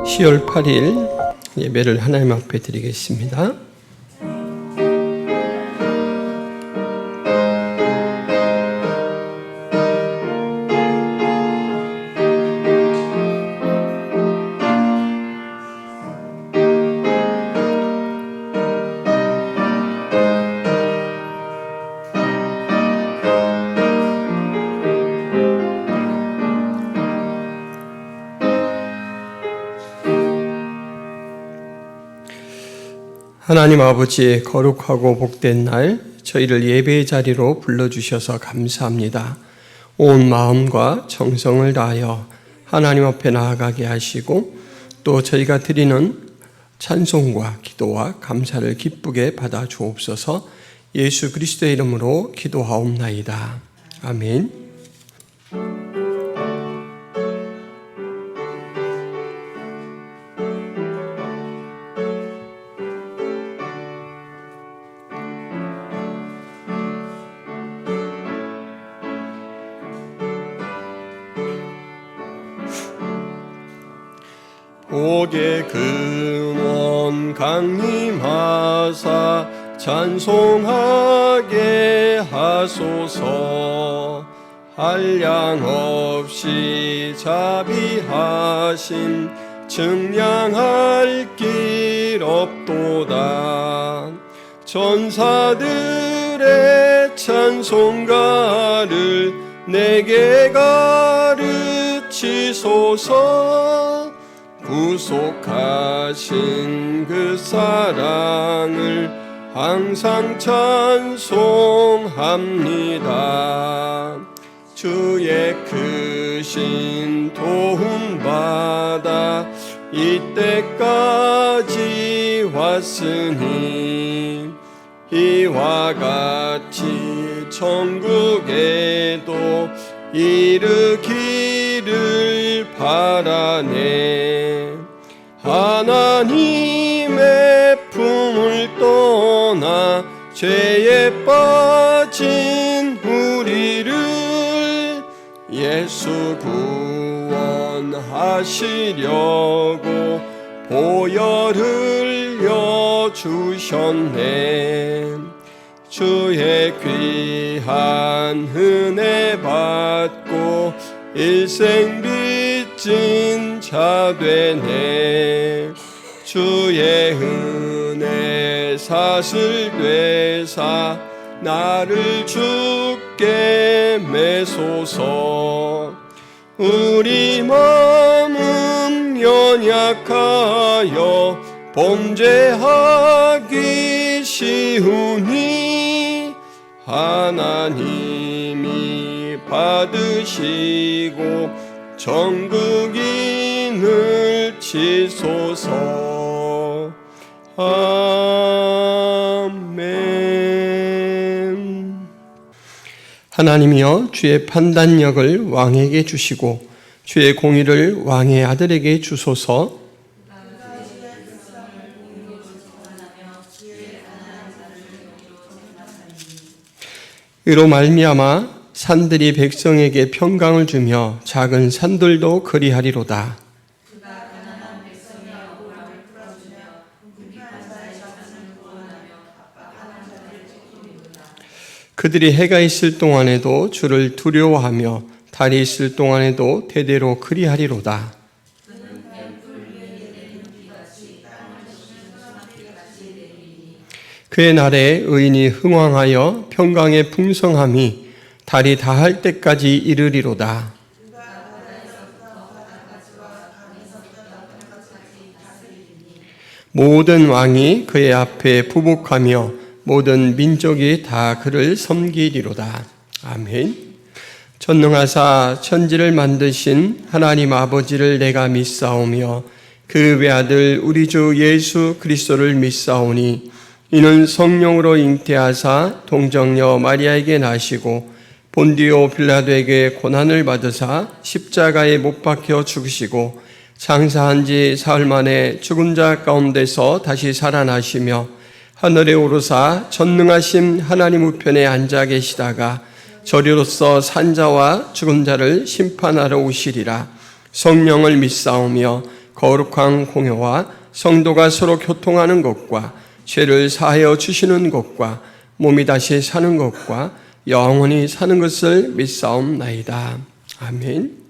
10월 8일 예배를 하나님 앞에 드리겠습니다. 하나님 아버지의 거룩하고 복된 날, 저희를 예배의 자리로 불러주셔서 감사합니다. 온 마음과 정성을 다하여 하나님 앞에 나아가게 하시고 또 저희가 드리는 찬송과 기도와 감사를 기쁘게 받아 주옵소서. 예수 그리스도의 이름으로 기도하옵나이다. 아멘. 복의 근원 강림하사 찬송하게 하소서. 한량없이 자비하심 증량할 길 없도다. 천사들의 찬송가를 내게 가르치소서. 구속하신 그 사랑을 항상 찬송합니다. 주의 크신 도움받아 이때까지 왔으니 이와 같이 천국에도 이르기를 바라네. 하나님의 품을 떠나 죄에 빠진 우리를 예수 구원하시려고 보혈 흘려 주셨네. 주의 귀한 은혜 받고 일생 빚진 자 되네. 주의 은혜 사슬 되사 나를 주께 매소서. 우리 마음은 연약하여 범죄하기 쉬우니 하나님이 받으시고 전국인을 치소서. 아멘. 하나님이여, 주의 판단력을 왕에게 주시고 주의 공의를 왕의 아들에게 주소서. 이로 말미암아 산들이 백성에게 평강을 주며 작은 산들도 그리하리로다. 그들이 해가 있을 동안에도 주를 두려워하며 달이 있을 동안에도 대대로 그리하리로다. 그의 날에 의인이 흥왕하여 평강의 풍성함이 달이 다할 때까지 이르리로다. 모든 왕이 그의 앞에 부복하며 모든 민족이 다 그를 섬기리로다. 아멘. 전능하사 천지를 만드신 하나님 아버지를 내가 믿사오며 그 외아들 우리 주 예수 그리스도를 믿사오니 이는 성령으로 잉태하사 동정녀 마리아에게 나시고 본디오 빌라도에게 고난을 받으사 십자가에 못 박혀 죽으시고 장사한 지 사흘 만에 죽은 자 가운데서 다시 살아나시며 하늘에 오르사 전능하신 하나님 우편에 앉아 계시다가 저리로서 산자와 죽은 자를 심판하러 오시리라. 성령을 믿사오며 거룩한 공효와 성도가 서로 교통하는 것과 죄를 사하여 주시는 것과 몸이 다시 사는 것과 영원히 사는 것을 믿사옵나이다. 아멘.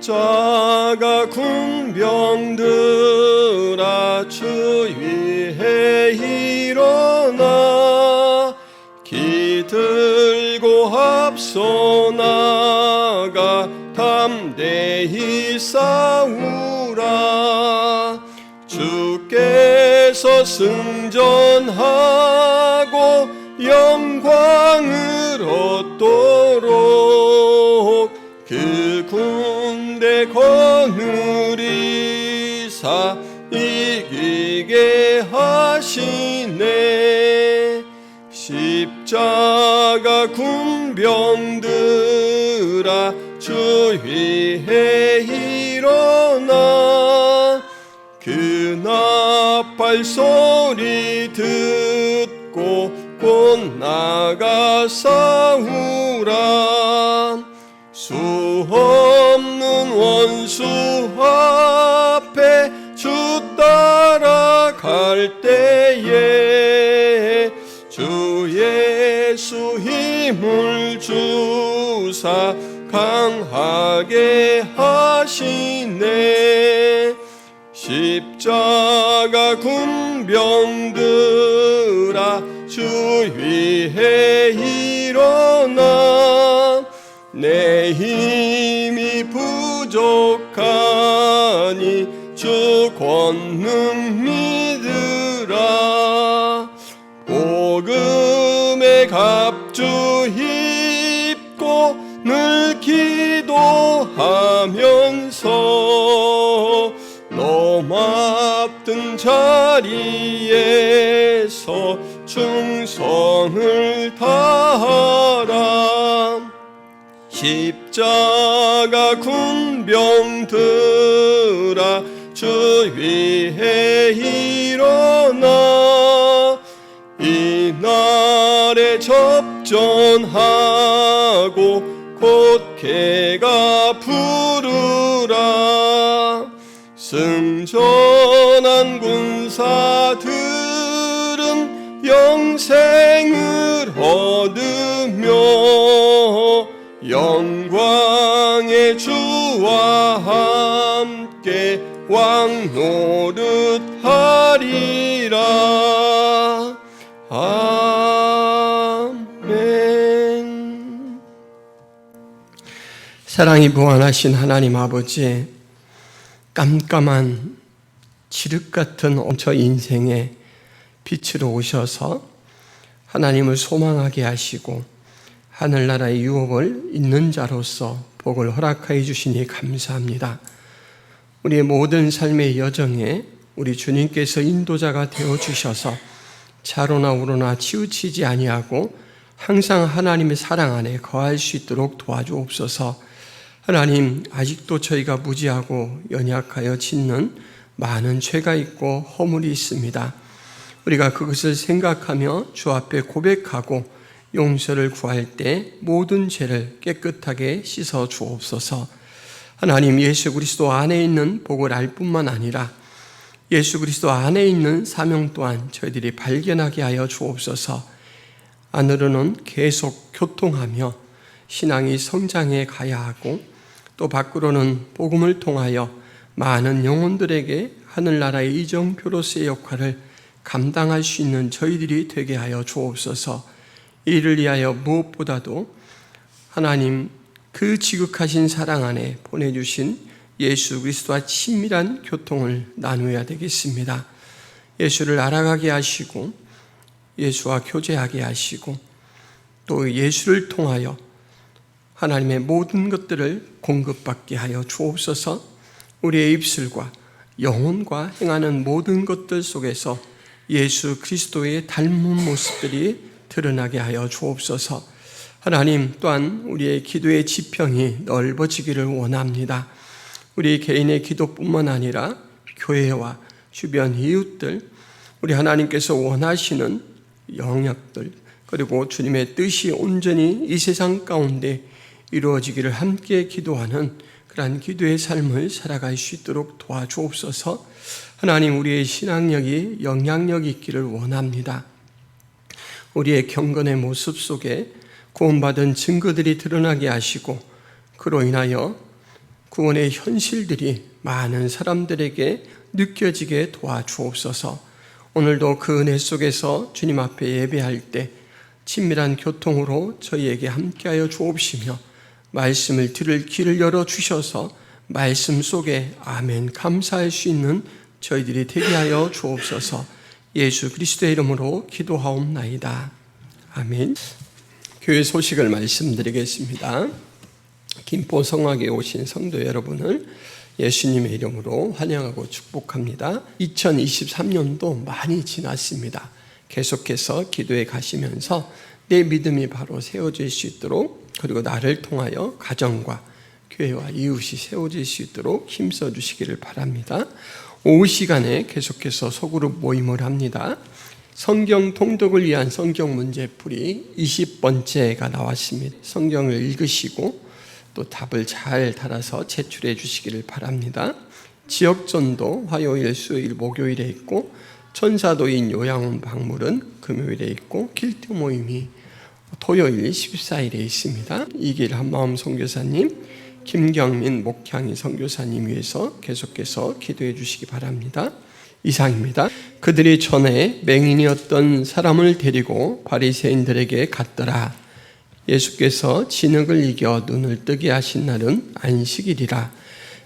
십자가 군병들아 주 위에 일어나 기들고 앞서 나가 담대히 싸우라. 주께서 승전하고 영광을 얻도록 그 군대 거느리사 이기게 하시네. 십자가 군병들아 주 위에 일어나 그 나팔 소리 듣고 곧 나가 싸우라. 수 없는 원수 앞에 주 따라갈 때에 주 예수 힘을 주사 강하게 하시네. 십자가 군병들아 주 위에 일어나 내 힘이 부족하니 주 권능 믿으라. 복음의 갑주 입고 늘 기도하면서 높은 자리에서 충성을 다하라. 십자가 군병들아 주 위에 일어나 이날에 접전하고 곧 개가 부르라. 승전한 군사들은 영생을 얻으며 영광의 주와 함께 왕노릇하리라. 아멘. 사랑이 무한하신 하나님 아버지, 깜깜한 칠흑 같은 저 인생에 빛으로 오셔서 하나님을 소망하게 하시고 하늘나라의 유업을 있는 자로서 복을 허락하여 주시니 감사합니다. 우리의 모든 삶의 여정에 우리 주님께서 인도자가 되어주셔서 좌로나 우로나 치우치지 아니하고 항상 하나님의 사랑 안에 거할 수 있도록 도와주옵소서. 하나님, 아직도 저희가 무지하고 연약하여 짓는 많은 죄가 있고 허물이 있습니다. 우리가 그것을 생각하며 주 앞에 고백하고 용서를 구할 때 모든 죄를 깨끗하게 씻어 주옵소서. 하나님, 예수 그리스도 안에 있는 복을 알 뿐만 아니라 예수 그리스도 안에 있는 사명 또한 저희들이 발견하게 하여 주옵소서. 안으로는 계속 교통하며 신앙이 성장해 가야 하고 또 밖으로는 복음을 통하여 많은 영혼들에게 하늘나라의 이정표로서의 역할을 감당할 수 있는 저희들이 되게 하여 주옵소서. 이를 위하여 무엇보다도 하나님 그 지극하신 사랑 안에 보내주신 예수 그리스도와 친밀한 교통을 나누어야 되겠습니다. 예수를 알아가게 하시고 예수와 교제하게 하시고 또 예수를 통하여 하나님의 모든 것들을 공급받게 하여 주옵소서. 우리의 입술과 영혼과 행하는 모든 것들 속에서 예수 그리스도의 닮은 모습들이 드러나게 하여 주옵소서. 하나님, 또한 우리의 기도의 지평이 넓어지기를 원합니다. 우리 개인의 기도뿐만 아니라 교회와 주변 이웃들, 우리 하나님께서 원하시는 영역들, 그리고 주님의 뜻이 온전히 이 세상 가운데 이루어지기를 함께 기도하는 그러한 기도의 삶을 살아갈 수 있도록 도와주옵소서. 하나님, 우리의 신앙력이 영향력이 있기를 원합니다. 우리의 경건의 모습 속에 구원받은 증거들이 드러나게 하시고, 그로 인하여 구원의 현실들이 많은 사람들에게 느껴지게 도와주옵소서. 오늘도 그 은혜 속에서 주님 앞에 예배할 때 친밀한 교통으로 저희에게 함께하여 주옵시며, 말씀을 들을 길을 열어주셔서 말씀 속에 아멘 감사할 수 있는 저희들이 되게 하여 주옵소서. 예수 그리스도의 이름으로 기도하옵나이다. 아멘. 교회 소식을 말씀드리겠습니다. 김포 성악에 오신 성도 여러분을 예수님의 이름으로 환영하고 축복합니다. 2023년도 많이 지났습니다. 계속해서 기도에 가시면서 내 믿음이 바로 세워질 수 있도록, 그리고 나를 통하여 가정과 교회와 이웃이 세워질 수 있도록 힘써 주시기를 바랍니다. 오후 시간에 계속해서 소그룹 모임을 합니다. 성경 통독을 위한 성경 문제풀이 20번째가 나왔습니다. 성경을 읽으시고 또 답을 잘 달아서 제출해 주시기를 바랍니다. 지역전도 화요일, 수요일, 목요일에 있고, 천사도인 요양원 박물은 금요일에 있고, 길드 모임이 토요일 14일에 있습니다. 이길 한마음 선교사님, 김경민 목향이 선교사님 위해서 계속해서 기도해 주시기 바랍니다. 이상입니다. 그들이 전에 맹인이었던 사람을 데리고 바리새인들에게 갔더라. 예수께서 진흙을 이겨 눈을 뜨게 하신 날은 안식일이라.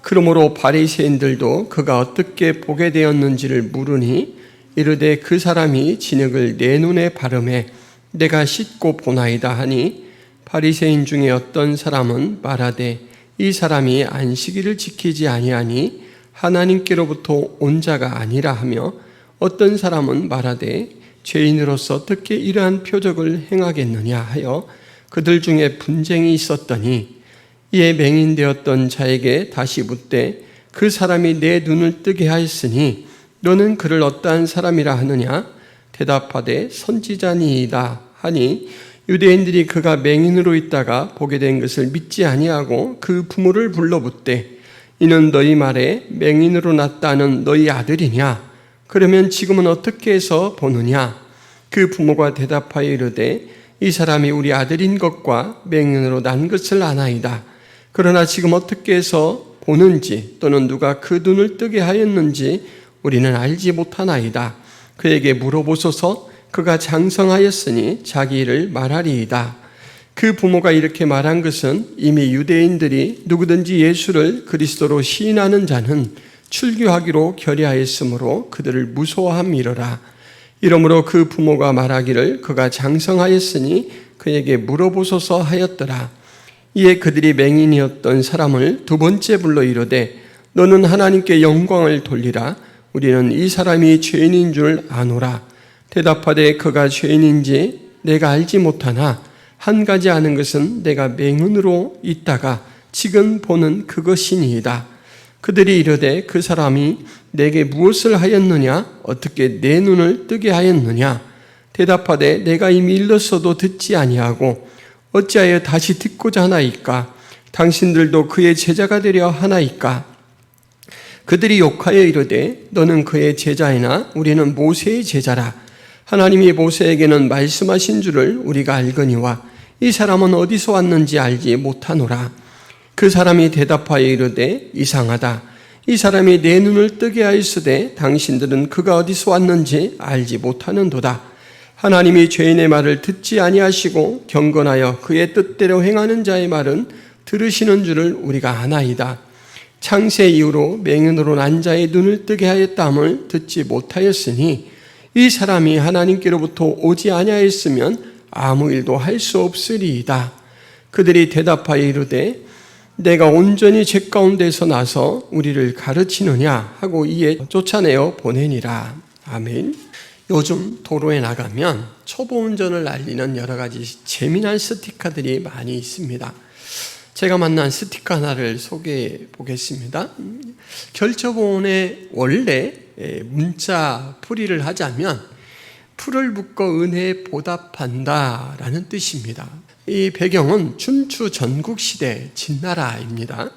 그러므로 바리새인들도 그가 어떻게 보게 되었는지를 물으니, 이르되 그 사람이 진흙을 내 눈에 바르매 내가 씻고 보나이다 하니, 바리새인 중에 어떤 사람은 말하되 이 사람이 안식일을 지키지 아니하니 하나님께로부터 온 자가 아니라 하며, 어떤 사람은 말하되 죄인으로서 어떻게 이러한 표적을 행하겠느냐 하여 그들 중에 분쟁이 있었더니, 이에 맹인되었던 자에게 다시 묻되 그 사람이 내 눈을 뜨게 하였으니 너는 그를 어떠한 사람이라 하느냐? 대답하되 선지자니이다 하니, 유대인들이 그가 맹인으로 있다가 보게 된 것을 믿지 아니하고 그 부모를 불러 묻되, 이는 너희 말에 맹인으로 났다는 너희 아들이냐? 그러면 지금은 어떻게 해서 보느냐? 그 부모가 대답하여 이르되 이 사람이 우리 아들인 것과 맹인으로 난 것을 아나이다. 그러나 지금 어떻게 해서 보는지 또는 누가 그 눈을 뜨게 하였는지 우리는 알지 못하나이다. 그에게 물어보소서. 그가 장성하였으니 자기 일을 말하리이다. 그 부모가 이렇게 말한 것은 이미 유대인들이 누구든지 예수를 그리스도로 시인하는 자는 출교하기로 결의하였으므로 그들을 무서워함이로라. 이러므로 그 부모가 말하기를 그가 장성하였으니 그에게 물어보소서 하였더라. 이에 그들이 맹인이었던 사람을 두 번째 불러 이르되 너는 하나님께 영광을 돌리라. 우리는 이 사람이 죄인인 줄 아노라. 대답하되 그가 죄인인지 내가 알지 못하나 한 가지 아는 것은 내가 맹인으로 있다가 지금 보는 그것이니이다. 그들이 이르되 그 사람이 내게 무엇을 하였느냐? 어떻게 내 눈을 뜨게 하였느냐? 대답하되 내가 이미 일렀어도 듣지 아니하고 어찌하여 다시 듣고자 하나이까? 당신들도 그의 제자가 되려 하나이까? 그들이 욕하여 이르되 너는 그의 제자이나 우리는 모세의 제자라. 하나님이 모세에게는 말씀하신 줄을 우리가 알거니와 이 사람은 어디서 왔는지 알지 못하노라. 그 사람이 대답하여 이르되 이상하다. 이 사람이 내 눈을 뜨게 하였으되 당신들은 그가 어디서 왔는지 알지 못하는도다. 하나님이 죄인의 말을 듣지 아니하시고 경건하여 그의 뜻대로 행하는 자의 말은 들으시는 줄을 우리가 아나이다. 창세 이후로 맹인으로 난 자의 눈을 뜨게 하였다함을 듣지 못하였으니 이 사람이 하나님께로부터 오지 아니하였으면 아무 일도 할 수 없으리이다. 그들이 대답하여 이르되 내가 온전히 죄 가운데서 나서 우리를 가르치느냐 하고 이에 쫓아내어 보내니라. 아멘. 요즘 도로에 나가면 초보 운전을 알리는 여러 가지 재미난 스티커들이 많이 있습니다. 제가 만난 스티커 하나를 소개해 보겠습니다. 결처보온에 원래 문자 풀이를 하자면 풀을 묶어 은혜에 보답한다 라는 뜻입니다. 이 배경은 춘추 전국시대 진나라입니다.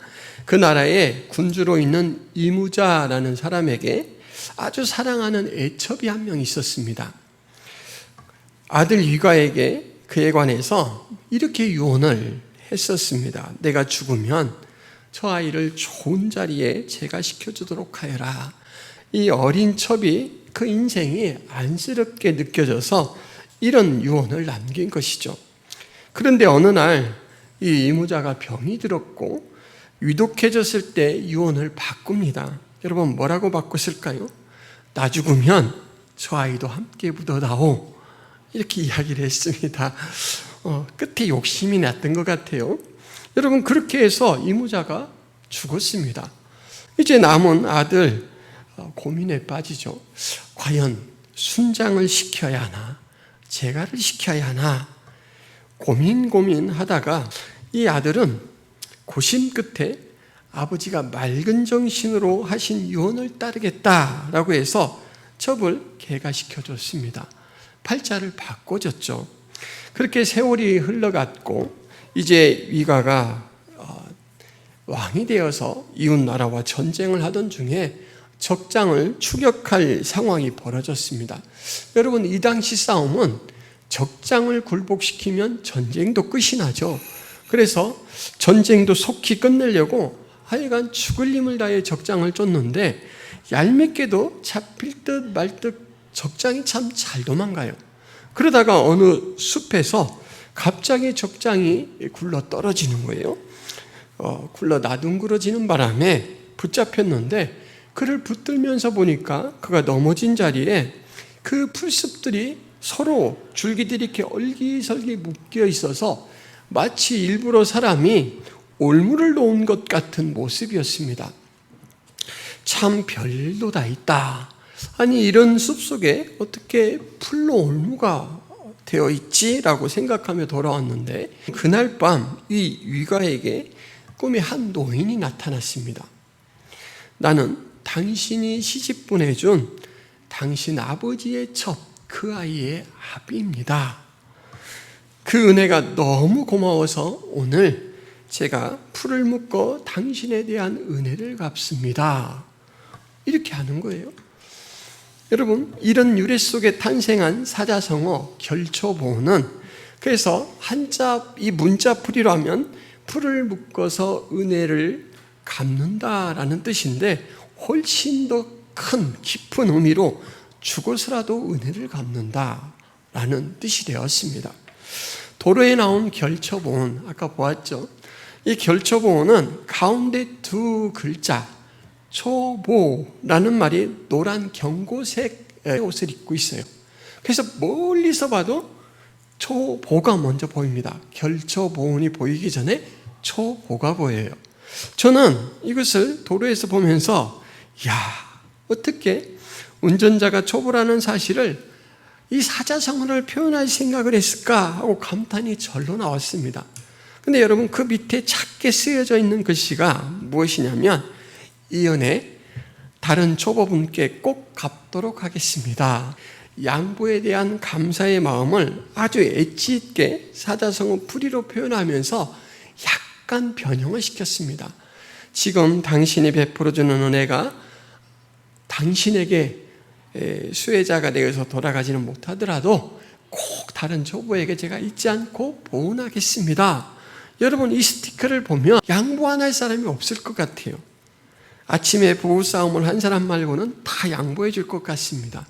그 나라에 군주로 있는 이무자라는 사람에게 아주 사랑하는 애첩이 한 명 있었습니다. 아들 위가에게 그에 관해서 이렇게 유언을 했었습니다. 내가 죽으면 저 아이를 좋은 자리에 제가 시켜주도록 하여라. 이 어린 첩이 그 인생이 안쓰럽게 느껴져서 이런 유언을 남긴 것이죠. 그런데 어느 날 이 이무자가 병이 들었고 위독해졌을 때 유언을 바꿉니다. 여러분 뭐라고 바꿨을까요? 나 죽으면 저 아이도 함께 묻어다오. 이렇게 이야기를 했습니다. 끝에 욕심이 났던 것 같아요. 여러분 그렇게 해서 이무자가 죽었습니다. 이제 남은 아들 고민에 빠지죠. 과연 순장을 시켜야 하나 제가를 시켜야 하나 고민하다가 이 아들은 고심 끝에 아버지가 맑은 정신으로 하신 유언을 따르겠다라고 해서 첩을 개가시켜줬습니다. 팔자를 바꿔줬죠. 그렇게 세월이 흘러갔고 이제 위가가 왕이 되어서 이웃나라와 전쟁을 하던 중에 적장을 추격할 상황이 벌어졌습니다. 여러분 이 당시 싸움은 적장을 굴복시키면 전쟁도 끝이 나죠. 그래서 전쟁도 속히 끝내려고 하여간 죽을 힘을 다해 적장을 쫓는데 얄밉게도 잡힐 듯 말 듯 적장이 참 잘 도망가요. 그러다가 어느 숲에서 갑자기 적장이 굴러 떨어지는 거예요. 굴러 나둥그러지는 바람에 붙잡혔는데 그를 붙들면서 보니까 그가 넘어진 자리에 그 풀숲들이 서로 줄기들이 이렇게 얼기설기 묶여 있어서 마치 일부러 사람이 올무를 놓은 것 같은 모습이었습니다. 참 별일도 다 있다. 아니 이런 숲속에 어떻게 풀로 올무가 되어 있지라고 생각하며 돌아왔는데 그날 밤 이 위가에게 꿈에 한 노인이 나타났습니다. 나는 당신이 시집 보내준 당신 아버지의 첩 그 아이의 아비입니다. 그 은혜가 너무 고마워서 오늘 제가 풀을 묶어 당신에 대한 은혜를 갚습니다. 이렇게 하는 거예요. 여러분 이런 유래 속에 탄생한 사자성어 결처보온은 그래서 한자 이 문자 풀이로 하면 풀을 묶어서 은혜를 갚는다라는 뜻인데 훨씬 더 큰 깊은 의미로 죽어서라도 은혜를 갚는다라는 뜻이 되었습니다. 도로에 나온 결처보온 아까 보았죠. 이 결처보온은 가운데 두 글자 초보라는 말이 노란 경고색의 옷을 입고 있어요. 그래서 멀리서 봐도 초보가 먼저 보입니다. 결처보온이 보이기 전에 초보가 보여요. 저는 이것을 도로에서 보면서 어떻게 운전자가 초보라는 사실을 이 사자성어를 표현할 생각을 했을까 하고 감탄이 절로 나왔습니다. 근데 여러분 그 밑에 작게 쓰여져 있는 글씨가 무엇이냐면 이 은혜 다른 초보분께 꼭 갚도록 하겠습니다. 양보에 대한 감사의 마음을 아주 엣지 있게 사자성어 풀이로 표현하면서 약간 변형을 시켰습니다. 지금 당신이 베풀어주는 은혜가 당신에게 수혜자가 되어서 돌아가지는 못하더라도 꼭 다른 초보에게 제가 잊지 않고 보온하겠습니다. 여러분 이 스티커를 보면 양보 안 할 사람이 없을 것 같아요. 아침에 부부싸움을 한 사람 말고는 다 양보해 줄 것 같습니다.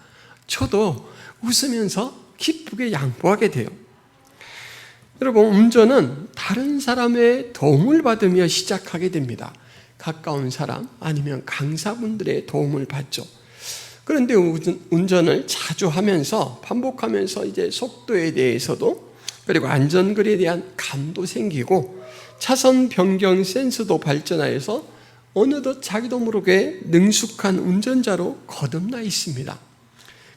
저도 웃으면서 기쁘게 양보하게 돼요. 여러분 운전은 다른 사람의 도움을 받으며 시작하게 됩니다. 가까운 사람 아니면 강사분들의 도움을 받죠. 그런데 운전을 자주 하면서 반복하면서 이제 속도에 대해서도 그리고 안전거리에 대한 감도 생기고 차선 변경 센스도 발전하여서 어느덧 자기도 모르게 능숙한 운전자로 거듭나 있습니다.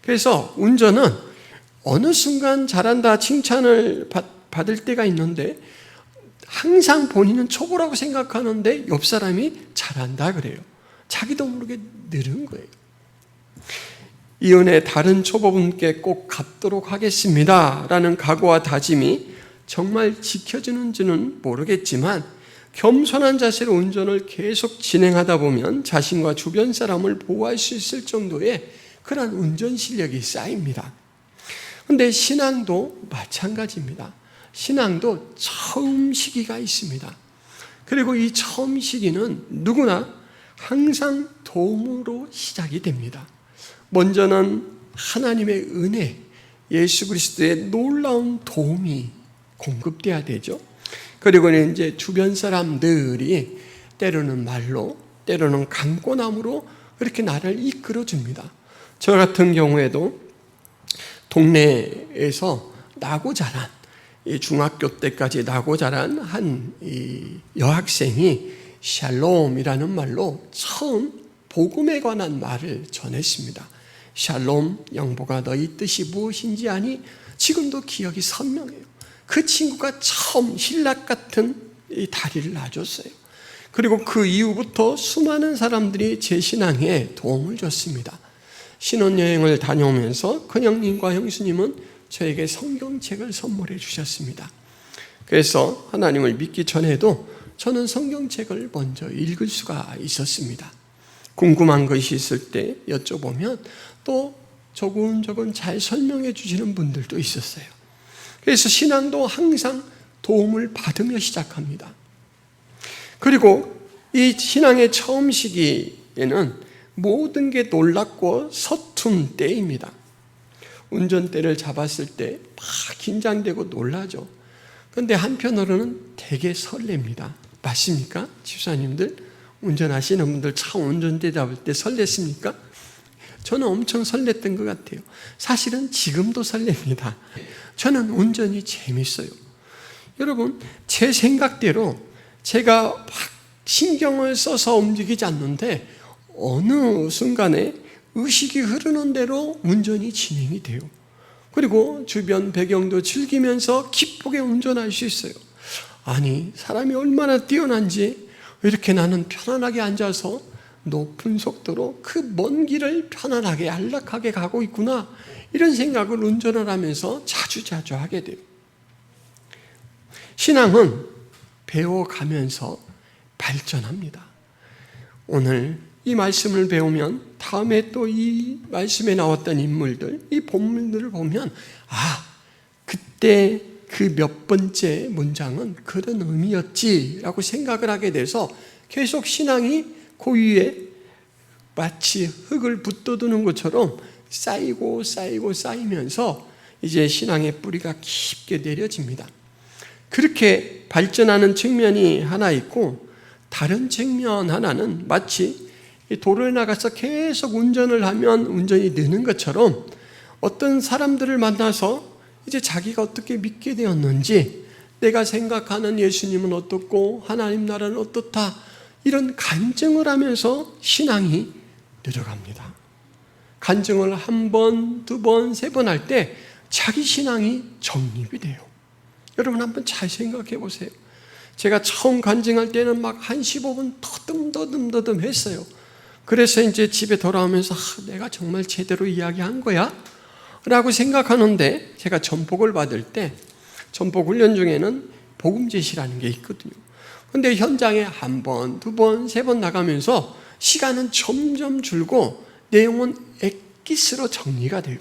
그래서 운전은 어느 순간 잘한다 칭찬을 받을 때가 있는데 항상 본인은 초보라고 생각하는데 옆 사람이 잘한다 그래요. 자기도 모르게 늘은 거예요. 이 은혜 다른 초보분께 꼭 갚도록 하겠습니다 라는 각오와 다짐이 정말 지켜지는지는 모르겠지만 겸손한 자세로 운전을 계속 진행하다 보면 자신과 주변 사람을 보호할 수 있을 정도의 그런 운전 실력이 쌓입니다. 그런데 신앙도 마찬가지입니다. 신앙도 처음 시기가 있습니다. 그리고 이 처음 시기는 누구나 항상 도움으로 시작이 됩니다. 먼저는 하나님의 은혜, 예수 그리스도의 놀라운 도움이 공급돼야 되죠. 그리고는 이제 주변 사람들이 때로는 말로, 때로는 강권함으로 그렇게 나를 이끌어 줍니다. 저 같은 경우에도 동네에서 나고 자란, 중학교 때까지 나고 자란 한 여학생이 샬롬이라는 말로 처음 복음에 관한 말을 전했습니다. 샬롬, 영보가 너희 뜻이 무엇인지 아니? 지금도 기억이 선명해요. 그 친구가 처음 신락 같은 이 다리를 놔줬어요. 그리고 그 이후부터 수많은 사람들이 제 신앙에 도움을 줬습니다. 신혼여행을 다녀오면서 큰형님과 형수님은 저에게 성경책을 선물해 주셨습니다. 그래서 하나님을 믿기 전에도 저는 성경책을 먼저 읽을 수가 있었습니다. 궁금한 것이 있을 때 여쭤보면 또 조금조금 잘 설명해 주시는 분들도 있었어요. 그래서 신앙도 항상 도움을 받으며 시작합니다. 그리고 이 신앙의 처음 시기에는 모든 게 놀랍고 서툰 때입니다. 운전대를 잡았을 때 막 긴장되고 놀라죠. 그런데 한편으로는 되게 설렙니다. 맞습니까? 집사님들, 운전하시는 분들 처음 운전대 잡을 때 설렜습니까? 저는 엄청 설렜던 것 같아요. 사실은 지금도 설렙니다. 저는 운전이 재밌어요. 여러분, 제 생각대로 제가 막 신경을 써서 움직이지 않는데 어느 순간에 의식이 흐르는 대로 운전이 진행이 돼요. 그리고 주변 배경도 즐기면서 기쁘게 운전할 수 있어요. 아니, 사람이 얼마나 뛰어난지 이렇게 나는 편안하게 앉아서 높은 속도로 그 먼 길을 편안하게 안락하게 가고 있구나, 이런 생각을 운전을 하면서 자주 하게 돼요. 신앙은 배워가면서 발전합니다. 오늘 이 말씀을 배우면 다음에 또 이 말씀에 나왔던 인물들, 이 본문들을 보면 그때 그 몇 번째 문장은 그런 의미였지라고 생각을 하게 돼서 계속 신앙이 그 위에 마치 흙을 붓도두는 것처럼 쌓이면서 이제 신앙의 뿌리가 깊게 내려집니다. 그렇게 발전하는 측면이 하나 있고, 다른 측면 하나는 마치 도로에 나가서 계속 운전을 하면 운전이 느는 것처럼 어떤 사람들을 만나서 이제 자기가 어떻게 믿게 되었는지, 내가 생각하는 예수님은 어떻고 하나님 나라는 어떻다, 이런 간증을 하면서 신앙이 늘어갑니다. 간증을 한 번, 두 번, 세 번 할 때 자기 신앙이 정립이 돼요. 여러분 한번 잘 생각해 보세요. 제가 처음 간증할 때는 막 한 15분 더듬 했어요. 그래서 이제 집에 돌아오면서 내가 정말 제대로 이야기한 거야? 라고 생각하는데, 제가 전복을 받을 때 전복 훈련 중에는 복음 제시라는 게 있거든요. 그런데 현장에 한 번, 두 번, 세 번 나가면서 시간은 점점 줄고 내용은 엑기스로 정리가 돼요.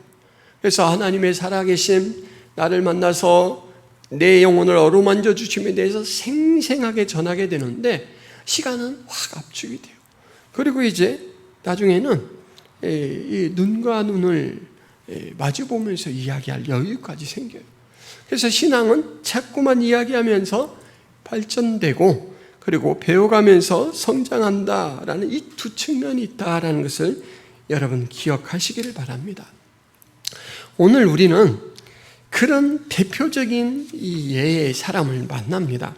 그래서 하나님의 살아계심, 나를 만나서 내 영혼을 어루만져 주심에 대해서 생생하게 전하게 되는데 시간은 확 압축이 돼요. 그리고 이제 나중에는 이 눈과 눈을 마주 보면서 이야기할 여유까지 생겨요. 그래서 신앙은 자꾸만 이야기하면서 발전되고, 그리고 배워가면서 성장한다라는 이 두 측면이 있다라는 것을 여러분 기억하시기를 바랍니다. 오늘 우리는 그런 대표적인 이 예의 사람을 만납니다.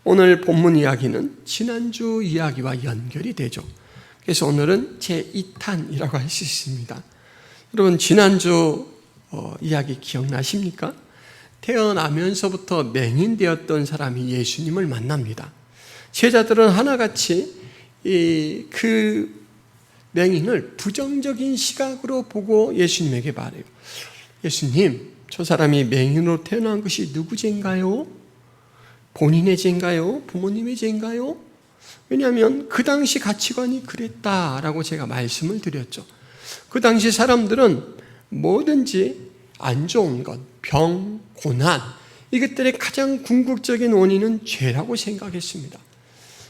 오늘 본문 이야기는 지난주 이야기와 연결이 되죠. 그래서 오늘은 제2탄이라고 할 수 있습니다. 여러분 지난주 이야기 기억나십니까? 태어나면서부터 맹인되었던 사람이 예수님을 만납니다. 제자들은 하나같이 그 맹인을 부정적인 시각으로 보고 예수님에게 말해요. 예수님, 저 사람이 맹인으로 태어난 것이 누구 죄인가요? 본인의 죄인가요? 부모님의 죄인가요? 왜냐하면 그 당시 가치관이 그랬다라고 제가 말씀을 드렸죠. 그 당시 사람들은 뭐든지 안 좋은 것, 병, 고난, 이것들의 가장 궁극적인 원인은 죄라고 생각했습니다.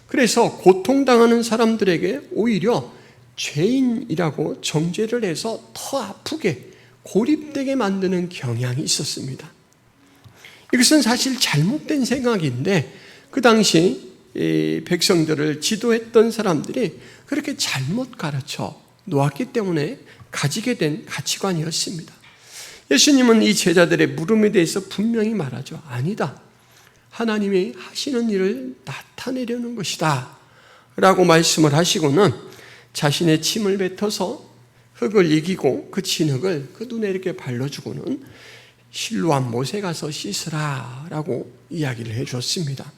그래서 고통당하는 사람들에게 오히려 죄인이라고 정죄를 해서 더 아프게 고립되게 만드는 경향이 있었습니다. 이것은 사실 잘못된 생각인데 그 당시 백성들을 지도했던 사람들이 그렇게 잘못 가르쳐 놓았기 때문에 가지게 된 가치관이었습니다. 예수님은 이 제자들의 물음에 대해서 분명히 말하죠. 아니다. 하나님이 하시는 일을 나타내려는 것이다 라고 말씀을 하시고는 자신의 침을 뱉어서 흙을 이기고 그 진흙을 그 눈에 이렇게 발라주고는 실로암 못에 가서 씻으라 라고 이야기를 해줬습니다.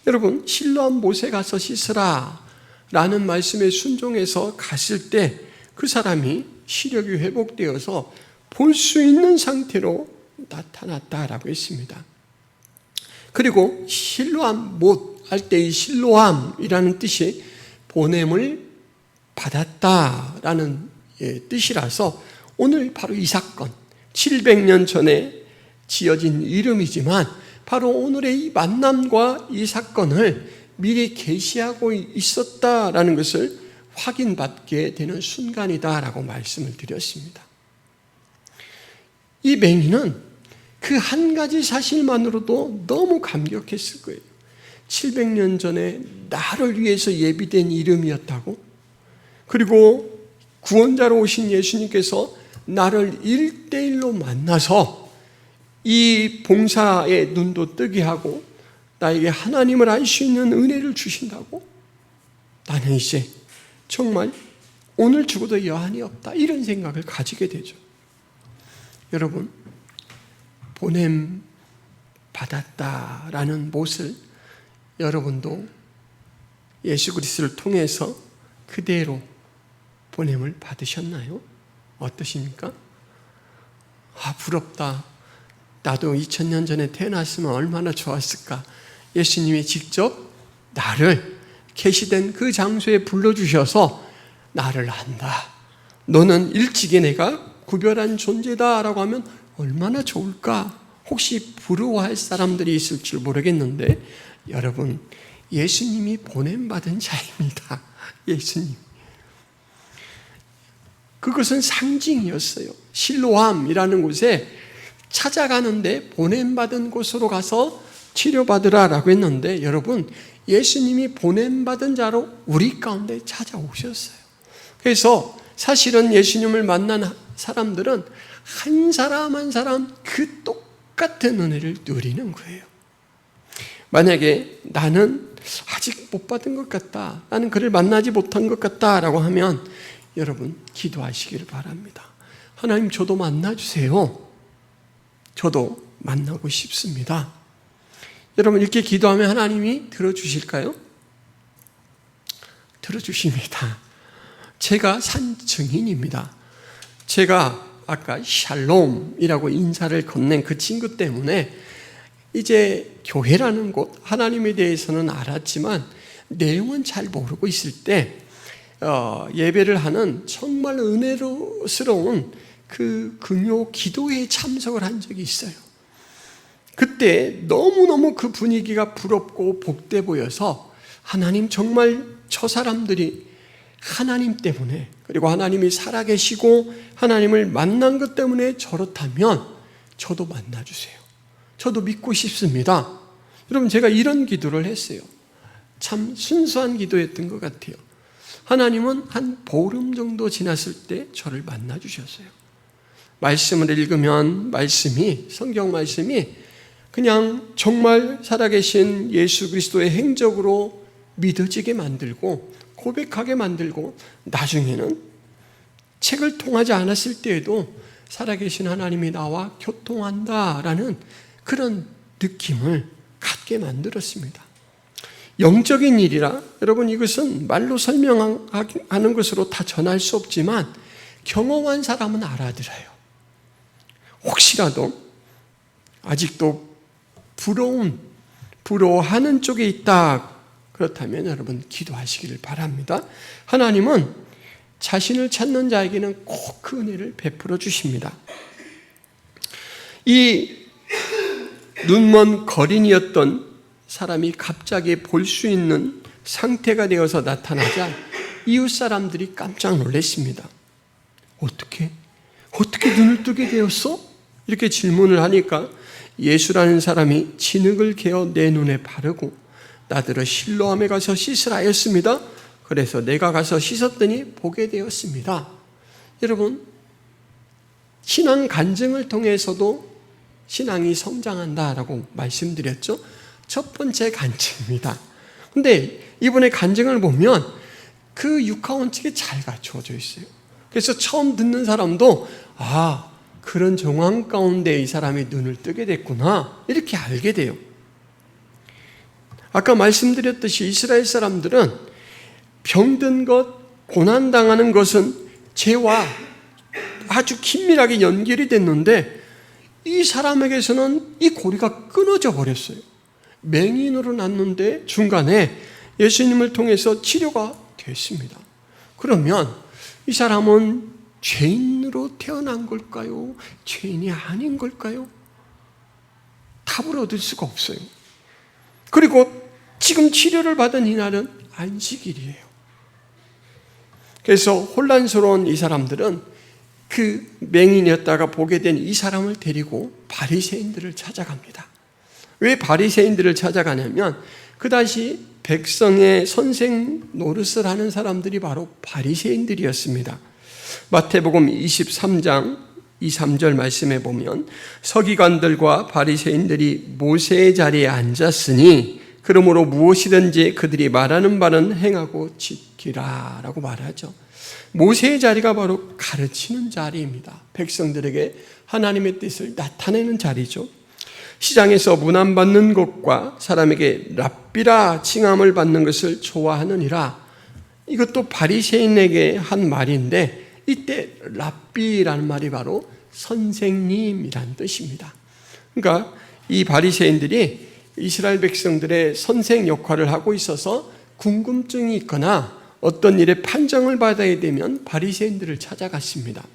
여러분, 실로암 못에 가서 씻으라 라는 말씀에 순종해서 갔을 때 그 사람이 시력이 회복되어서 볼 수 있는 상태로 나타났다라고 했습니다. 그리고 실로암 못 할 때 이 실로암이라는 뜻이 보냄을 받았다라는 뜻이라서 오늘 바로 이 사건, 700년 전에 지어진 이름이지만 바로 오늘의 이 만남과 이 사건을 미리 계시하고 있었다라는 것을 확인받게 되는 순간이다라고 말씀을 드렸습니다. 이 맹인은 그 한 가지 사실만으로도 너무 감격했을 거예요. 700년 전에 나를 위해서 예비된 이름이었다고? 그리고 구원자로 오신 예수님께서 나를 1대1로 만나서 이 봉사의 눈도 뜨게 하고 나에게 하나님을 알 수 있는 은혜를 주신다고? 나는 이제 정말 오늘 죽어도 여한이 없다, 이런 생각을 가지게 되죠. 여러분, 보냄 받았다라는 못을 여러분도 예수 그리스도를 통해서 그대로 보냄을 받으셨나요? 어떠십니까? 부럽다. 나도 2000년 전에 태어났으면 얼마나 좋았을까. 예수님이 직접 나를 계시된 그 장소에 불러주셔서 나를 안다. 너는 일찍이 내가 구별한 존재다 라고 하면 얼마나 좋을까. 혹시 부러워할 사람들이 있을 줄 모르겠는데 여러분, 예수님이 보냄받은 자입니다. 예수님. 그것은 상징이었어요. 실로암이라는 곳에 찾아가는데 보냄받은 곳으로 가서 치료받으라라고 했는데 여러분, 예수님이 보냄받은 자로 우리 가운데 찾아오셨어요. 그래서 사실은 예수님을 만난 사람들은 한 사람 한 사람 그 똑같은 은혜를 누리는 거예요. 만약에 나는 아직 못 받은 것 같다, 나는 그를 만나지 못한 것 같다라고 하면 여러분 기도하시기를 바랍니다. 하나님, 저도 만나주세요. 저도 만나고 싶습니다. 여러분, 이렇게 기도하면 하나님이 들어주실까요? 들어주십니다. 제가 산 증인입니다. 제가 아까 샬롬이라고 인사를 건넨 그 친구 때문에 이제 교회라는 곳, 하나님에 대해서는 알았지만 내용은 잘 모르고 있을 때 예배를 하는 정말 은혜스러운 그 금요 기도회에 참석을 한 적이 있어요. 그때 너무너무 그 분위기가 부럽고 복돼 보여서 하나님, 정말 저 사람들이 하나님 때문에, 그리고 하나님이 살아계시고 하나님을 만난 것 때문에 저렇다면 저도 만나주세요. 저도 믿고 싶습니다. 여러분, 제가 이런 기도를 했어요. 참 순수한 기도였던 것 같아요. 하나님은 한 보름 정도 지났을 때 저를 만나주셨어요. 말씀을 읽으면 성경 말씀이 그냥 정말 살아계신 예수 그리스도의 행적으로 믿어지게 만들고 고백하게 만들고 나중에는 책을 통하지 않았을 때에도 살아계신 하나님이 나와 교통한다라는 그런 느낌을 갖게 만들었습니다. 영적인 일이라 여러분 이것은 말로 설명하는 것으로 다 전할 수 없지만 경험한 사람은 알아들어요. 혹시라도 아직도 부러워하는 쪽에 있다. 그렇다면 여러분 기도하시기를 바랍니다. 하나님은 자신을 찾는 자에게는 꼭 그 은혜를 베풀어 주십니다. 이 눈먼 거린이었던 사람이 갑자기 볼 수 있는 상태가 되어서 나타나자 이웃 사람들이 깜짝 놀랐습니다. 어떻게 눈을 뜨게 되었어? 이렇게 질문을 하니까 예수라는 사람이 진흙을 개어 내 눈에 바르고 나더러 실로암에 가서 씻으라 하였습니다. 그래서 내가 가서 씻었더니 보게 되었습니다. 여러분, 신앙 간증을 통해서도 신앙이 성장한다라고 말씀드렸죠. 첫 번째 간증입니다. 근데 이번에 간증을 보면 그 육하원칙이 잘 갖추어져 있어요. 그래서 처음 듣는 사람도 그런 정황 가운데 이 사람이 눈을 뜨게 됐구나 이렇게 알게 돼요. 아까 말씀드렸듯이 이스라엘 사람들은 병든 것, 고난당하는 것은 죄와 아주 긴밀하게 연결이 됐는데 이 사람에게서는 이 고리가 끊어져 버렸어요. 맹인으로 났는데 중간에 예수님을 통해서 치료가 됐습니다. 그러면 이 사람은 죄인으로 태어난 걸까요? 죄인이 아닌 걸까요? 답을 얻을 수가 없어요. 그리고 지금 치료를 받은 이날은 안식일이에요. 그래서 혼란스러운 이 사람들은 그 맹인이었다가 보게 된 이 사람을 데리고 바리새인들을 찾아갑니다. 왜 바리새인들을 찾아가냐면 그다시 백성의 선생 노릇을 하는 사람들이 바로 바리새인들이었습니다. 마태복음 23장 2, 3절 말씀에 보면 서기관들과 바리새인들이 모세의 자리에 앉았으니 그러므로 무엇이든지 그들이 말하는 바는 행하고 지키라 라고 말하죠. 모세의 자리가 바로 가르치는 자리입니다. 백성들에게 하나님의 뜻을 나타내는 자리죠. 시장에서 문안받는 것과 사람에게 랍비라 칭함을 받는 것을 좋아하느니라. 이것도 바리새인에게 한 말인데 이때 랍비라는 말이 바로 선생님이란 뜻입니다. 그러니까 이 바리새인들이 이스라엘 백성들의 선생 역할을 하고 있어서 궁금증이 있거나 어떤 일에 판정을 받아야 되면 바리새인들을 찾아갔습니다.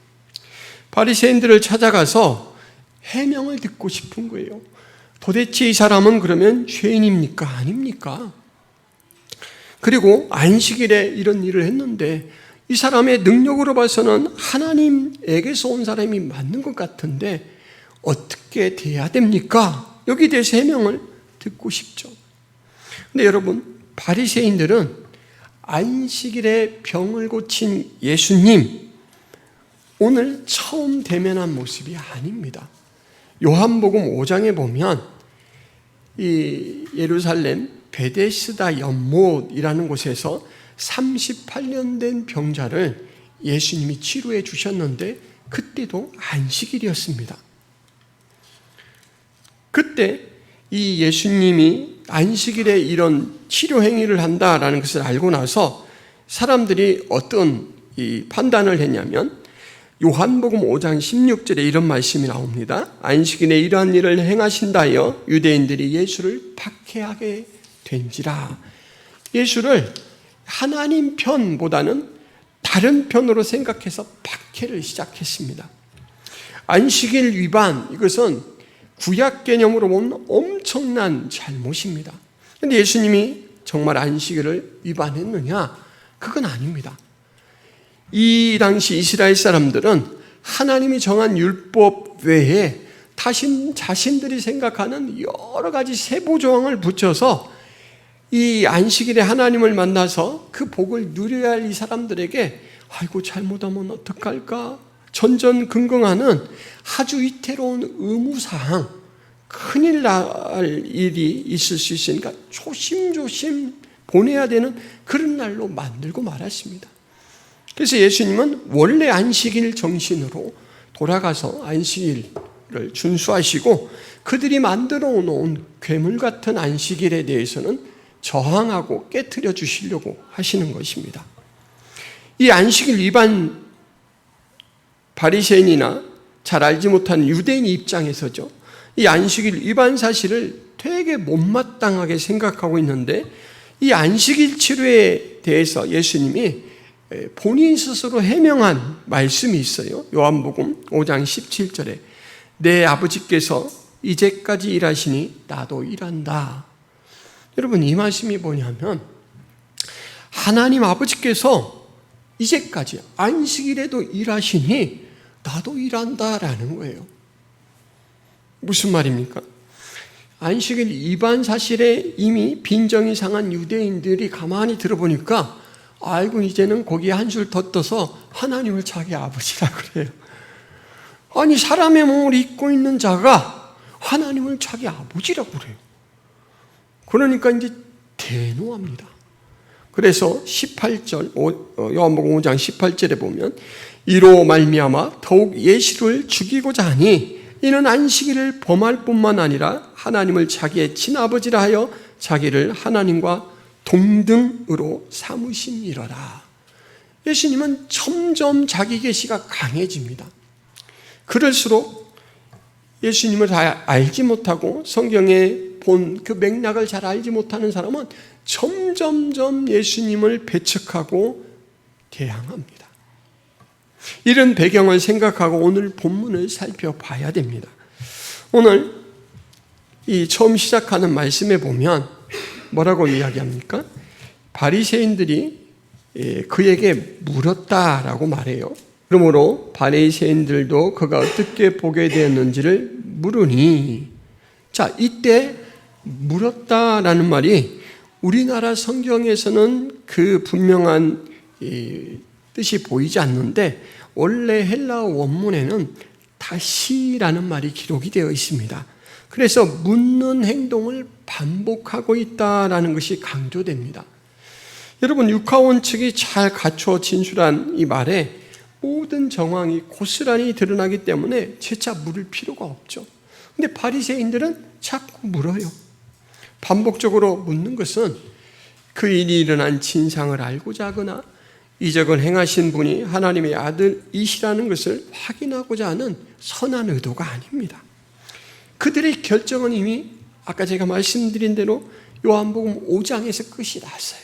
바리새인들을 찾아가서 해명을 듣고 싶은 거예요. 도대체 이 사람은 그러면 죄인입니까? 아닙니까? 그리고 안식일에 이런 일을 했는데 이 사람의 능력으로 봐서는 하나님에게서 온 사람이 맞는 것 같은데 어떻게 돼야 됩니까? 여기에 대해서 해명을 듣고 싶죠. 근데 여러분, 바리새인들은 안식일에 병을 고친 예수님 오늘 처음 대면한 모습이 아닙니다. 요한복음 5장에 보면 이 예루살렘 베데스다 연못이라는 곳에서 38년 된 병자를 예수님이 치료해 주셨는데 그때도 안식일이었습니다. 그때 이 예수님이 안식일에 이런 치료 행위를 한다라는 것을 알고 나서 사람들이 어떤 이 판단을 했냐면 요한복음 5장 16절에 이런 말씀이 나옵니다. 안식일에 이러한 일을 행하신다여 유대인들이 예수를 박해하게 된지라. 예수를 하나님 편보다는 다른 편으로 생각해서 박해를 시작했습니다. 안식일 위반, 이것은 구약 개념으로 보면 엄청난 잘못입니다. 그런데 예수님이 정말 안식일을 위반했느냐? 그건 아닙니다. 이 당시 이스라엘 사람들은 하나님이 정한 율법 외에 자신들이 생각하는 여러 가지 세부 조항을 붙여서 이 안식일에 하나님을 만나서 그 복을 누려야 할 이 사람들에게 아이고 잘못하면 어떡할까 전전긍긍하는 아주 위태로운 의무사항, 큰일 날 일이 있을 수 있으니까 조심조심 보내야 되는 그런 날로 만들고 말았습니다. 그래서 예수님은 원래 안식일 정신으로 돌아가서 안식일을 준수하시고 그들이 만들어 놓은 괴물 같은 안식일에 대해서는 저항하고 깨트려 주시려고 하시는 것입니다. 이 안식일 위반 바리새인이나 잘 알지 못하는 유대인 입장에서죠, 이 안식일 위반 사실을 되게 못마땅하게 생각하고 있는데, 이 안식일 치료에 대해서 예수님이 본인 스스로 해명한 말씀이 있어요. 요한복음 5장 17절에 내 아버지께서 이제까지 일하시니 나도 일한다. 여러분, 이 말씀이 뭐냐면 하나님 아버지께서 이제까지 안식일에도 일하시니 나도 일한다라는 거예요. 무슨 말입니까? 안식일 위반 사실에 이미 빈정이 상한 유대인들이 가만히 들어보니까 아이고, 이제는 거기에 한술 더 떠서 하나님을 자기 아버지라 그래요. 아니, 사람의 몸을 입고 있는 자가 하나님을 자기 아버지라고 그래요. 그러니까 이제 대노합니다. 그래서 18절, 요한복음 5장 18절에 보면 이로 말미암아 더욱 예수를 죽이고자 하니 이는 안식일을 범할 뿐만 아니라 하나님을 자기의 친아버지라 하여 자기를 하나님과 동등으로 삼으심이로라. 예수님은 점점 자기 계시가 강해집니다. 그럴수록 예수님을 다 알지 못하고 성경에 본 그 맥락을 잘 알지 못하는 사람은 점점점 예수님을 배척하고 대항합니다. 이런 배경을 생각하고 오늘 본문을 살펴봐야 됩니다. 오늘 이 처음 시작하는 말씀에 보면 뭐라고 이야기합니까? 바리새인들이 그에게 물었다라고 말해요. 그러므로 바리새인들도 그가 어떻게 보게 되었는지를 물으니, 자, 이때 물었다라는 말이 우리나라 성경에서는 그 분명한 뜻이 보이지 않는데 원래 헬라어 원문에는 다시라는 말이 기록이 되어 있습니다. 그래서 묻는 행동을 반복하고 있다라는 것이 강조됩니다. 여러분, 육하원 측이 잘 갖춰 진술한 이 말에 모든 정황이 고스란히 드러나기 때문에 재차 물을 필요가 없죠. 근데 바리새인들은 자꾸 물어요. 반복적으로 묻는 것은 그 일이 일어난 진상을 알고자 하거나 이적을 행하신 분이 하나님의 아들이시라는 것을 확인하고자 하는 선한 의도가 아닙니다. 그들의 결정은 이미 아까 제가 말씀드린 대로 요한복음 5장에서 끝이 났어요.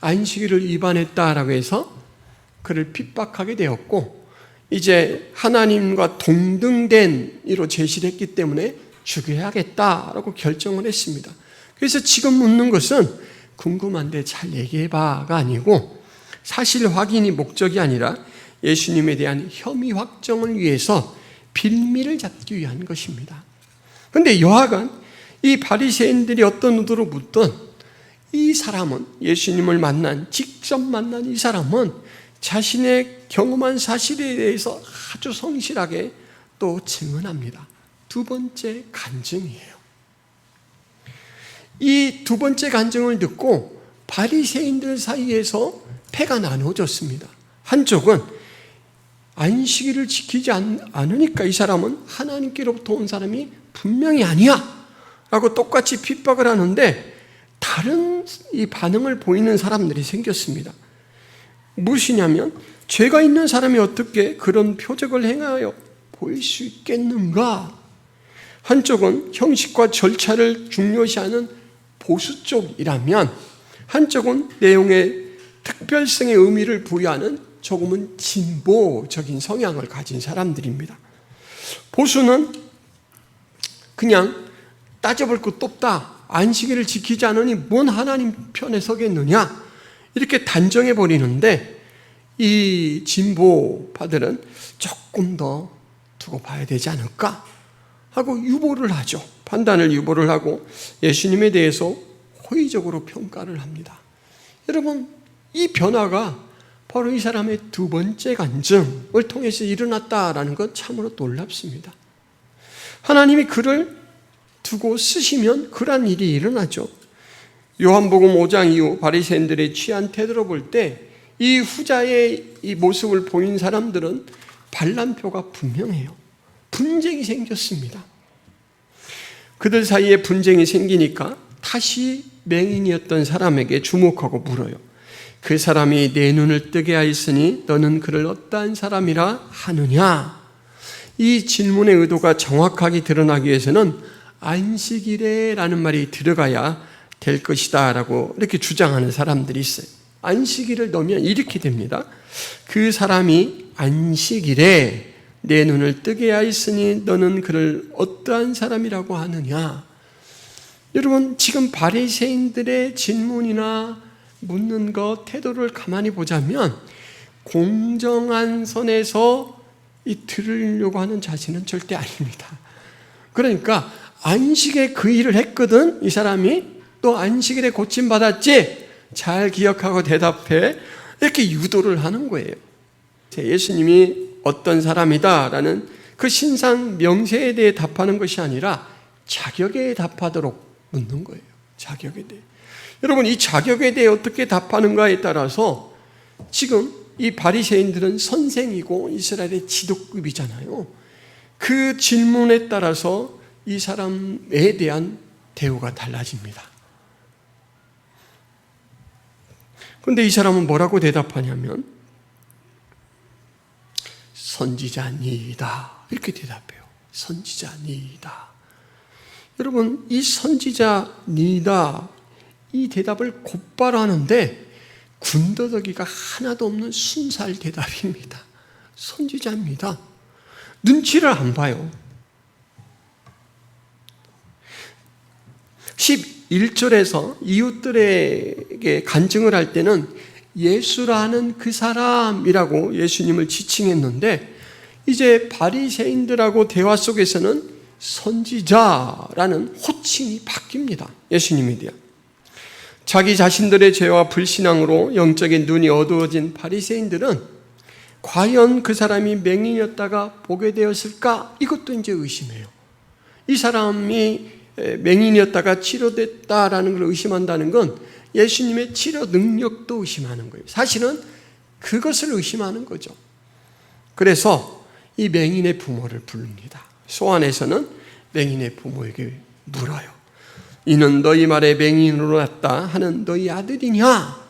안식일을 위반했다라고 해서 그를 핍박하게 되었고, 이제 하나님과 동등된 이로 제시를 했기 때문에 죽여야겠다라고 결정을 했습니다. 그래서 지금 묻는 것은 궁금한데 잘 얘기해봐가 아니고 사실 확인이 목적이 아니라 예수님에 대한 혐의 확정을 위해서 빌미를 잡기 위한 것입니다. 그런데 여하간 이 바리새인들이 어떤 의도로 묻든 이 사람은, 예수님을 직접 만난 이 사람은 자신의 경험한 사실에 대해서 아주 성실하게 또 증언합니다. 두 번째 간증이에요. 이 두 번째 간증을 듣고 바리새인들 사이에서 패가 나눠졌습니다. 한쪽은 안식일을 지키지 않으니까 이 사람은 하나님께로부터 온 사람이 분명히 아니야 라고 똑같이 핍박을 하는데, 다른 이 반응을 보이는 사람들이 생겼습니다. 무엇이냐면, 죄가 있는 사람이 어떻게 그런 표적을 행하여 보일 수 있겠는가? 한쪽은 형식과 절차를 중요시하는 보수 쪽이라면, 한쪽은 내용의 특별성의 의미를 부여하는 조금은 진보적인 성향을 가진 사람들입니다. 보수는 그냥 따져볼 것도 없다, 안식일을 지키지 않으니 뭔 하나님 편에 서겠느냐, 이렇게 단정해 버리는데, 이 진보파들은 조금 더 두고 봐야 되지 않을까 하고 유보를 하죠. 판단을 유보를 하고 예수님에 대해서 호의적으로 평가를 합니다. 여러분, 이 변화가 바로 이 사람의 두 번째 간증을 통해서 일어났다라는 것 참으로 놀랍습니다. 하나님이 그를 두고 쓰시면 그러한 일이 일어나죠. 요한복음 5장 이후 바리새인들의 취한 태도로 볼 때 이 후자의 이 모습을 보인 사람들은 반란표가 분명해요. 분쟁이 생겼습니다. 그들 사이에 분쟁이 생기니까 다시 맹인이었던 사람에게 주목하고 물어요. 그 사람이 내 눈을 뜨게 하였으니 너는 그를 어떠한 사람이라 하느냐? 이 질문의 의도가 정확하게 드러나기 위해서는 안식일에라는 말이 들어가야 될 것이다 라고 이렇게 주장하는 사람들이 있어요. 안식일을 넣으면 이렇게 됩니다. 그 사람이 안식일에 내 눈을 뜨게 하였으니 너는 그를 어떠한 사람이라고 하느냐? 여러분, 지금 바리새인들의 질문이나 묻는 것, 태도를 가만히 보자면 공정한 선에서 들으려고 하는 자세는 절대 아닙니다. 그러니까 안식에 그 일을 했거든, 이 사람이. 또 안식일에 고침받았지? 잘 기억하고 대답해. 이렇게 유도를 하는 거예요. 예수님이 어떤 사람이다라는 그 신상 명세에 대해 답하는 것이 아니라 자격에 답하도록 묻는 거예요. 자격에 대해. 여러분, 이 자격에 대해 어떻게 답하는가에 따라서 지금 이 바리새인들은 선생이고 이스라엘의 지도급이잖아요. 그 질문에 따라서 이 사람에 대한 대우가 달라집니다. 그런데 이 사람은 뭐라고 대답하냐면 선지자니이다 이렇게 대답해요. 선지자니이다. 여러분, 이 선지자니이다 이 대답을 곧바로 하는데 군더더기가 하나도 없는 순살 대답입니다. 선지자입니다. 눈치를 안 봐요. 11절에서 이웃들에게 간증을 할 때는 예수라는 그 사람이라고 예수님을 지칭했는데 이제 바리새인들하고 대화 속에서는 선지자라는 호칭이 바뀝니다. 예수님에 대한. 자기 자신들의 죄와 불신앙으로 영적인 눈이 어두워진 바리새인들은 과연 그 사람이 맹인이었다가 보게 되었을까? 이것도 이제 의심해요. 이 사람이 맹인이었다가 치료됐다라는 걸 의심한다는 건 예수님의 치료 능력도 의심하는 거예요. 사실은 그것을 의심하는 거죠. 그래서 이 맹인의 부모를 부릅니다. 소안에서는 맹인의 부모에게 물어요. 이는 너희 말에 맹인으로 났다 하는 너희 아들이냐?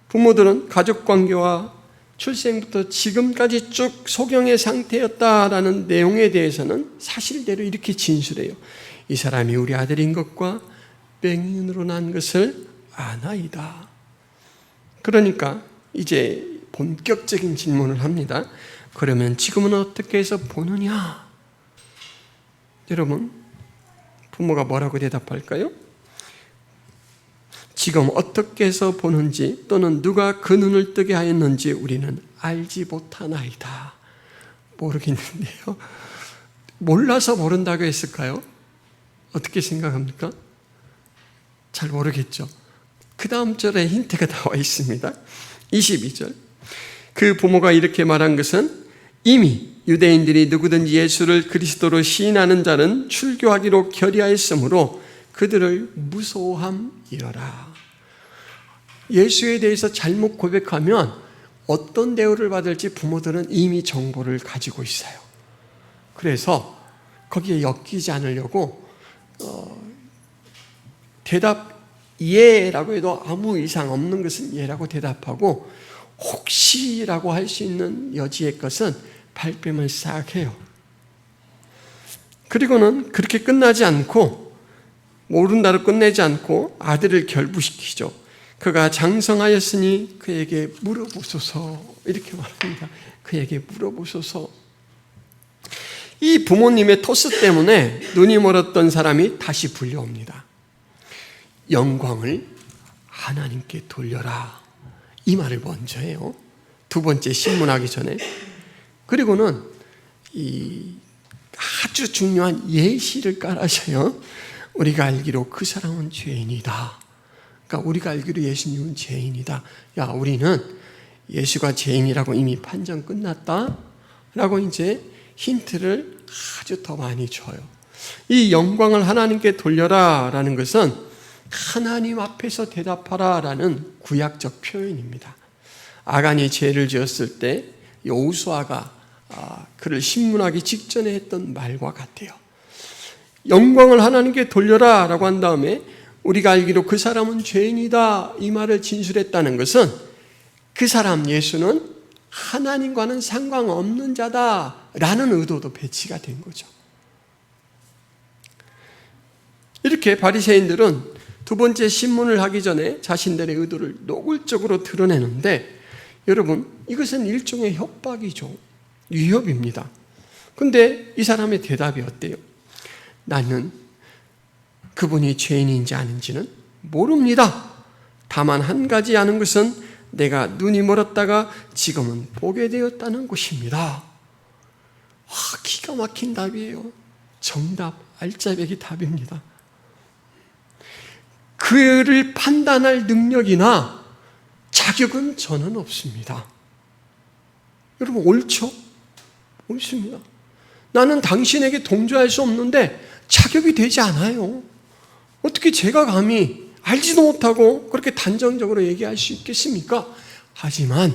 부모들은 가족관계와 출생부터 지금까지 쭉 소경의 상태였다라는 내용에 대해서는 사실대로 이렇게 진술해요. 이 사람이 우리 아들인 것과 맹인으로 난 것을 아나이다. 그러니까 이제 본격적인 질문을 합니다. 그러면 지금은 어떻게 해서 보느냐? 여러분, 부모가 뭐라고 대답할까요? 지금 어떻게 해서 보는지 또는 누가 그 눈을 뜨게 하였는지 우리는 알지 못하나이다. 모르겠는데요. 몰라서 모른다고 했을까요? 어떻게 생각합니까? 잘 모르겠죠. 그 다음 절에 힌트가 나와 있습니다. 22절. 그 부모가 이렇게 말한 것은 이미 유대인들이 누구든지 예수를 그리스도로 시인하는 자는 출교하기로 결의하였으므로 그들을 무소함이러라. 예수에 대해서 잘못 고백하면 어떤 대우를 받을지 부모들은 이미 정보를 가지고 있어요. 그래서 거기에 엮이지 않으려고 대답 예라고 해도 아무 이상 없는 것은 예라고 대답하고 혹시라고 할 수 있는 여지의 것은 발뺌을 싹 해요. 그리고는 그렇게 끝나지 않고 모른다로 끝내지 않고 아들을 결부시키죠. 그가 장성하였으니 그에게 물어보소서 이렇게 말합니다. 그에게 물어보소서. 이 부모님의 토스 때문에 눈이 멀었던 사람이 다시 불려옵니다. 영광을 하나님께 돌려라. 이 말을 먼저 해요. 두 번째 신문하기 전에. 그리고는 이 아주 중요한 예시를 깔아서요. 우리가 알기로 그 사람은 죄인이다. 그러니까 우리가 알기로 예수님은 죄인이다. 야, 우리는 예수가 죄인이라고 이미 판정 끝났다. 라고 이제 힌트를 아주 더 많이 줘요. 이 영광을 하나님께 돌려라 라는 것은 하나님 앞에서 대답하라 라는 구약적 표현입니다. 아간이 죄를 지었을 때 여호수아가 그를 신문하기 직전에 했던 말과 같아요. 영광을 하나님께 돌려라 라고 한 다음에 우리가 알기로 그 사람은 죄인이다 이 말을 진술했다는 것은 그 사람 예수는 하나님과는 상관없는 자다라는 의도도 배치가 된 거죠. 이렇게 바리새인들은 두 번째 신문을 하기 전에 자신들의 의도를 노골적으로 드러내는데 여러분 이것은 일종의 협박이죠. 위협입니다. 그런데 이 사람의 대답이 어때요? 나는 그분이 죄인인지 아닌지는 모릅니다. 다만 한 가지 아는 것은 내가 눈이 멀었다가 지금은 보게 되었다는 것입니다. 기가 막힌 답이에요. 정답, 알짜배기 답입니다. 그를 판단할 능력이나 자격은 저는 없습니다. 여러분 옳죠? 옳습니다. 나는 당신에게 동조할 수 없는데 자격이 되지 않아요. 어떻게 제가 감히 알지도 못하고 그렇게 단정적으로 얘기할 수 있겠습니까? 하지만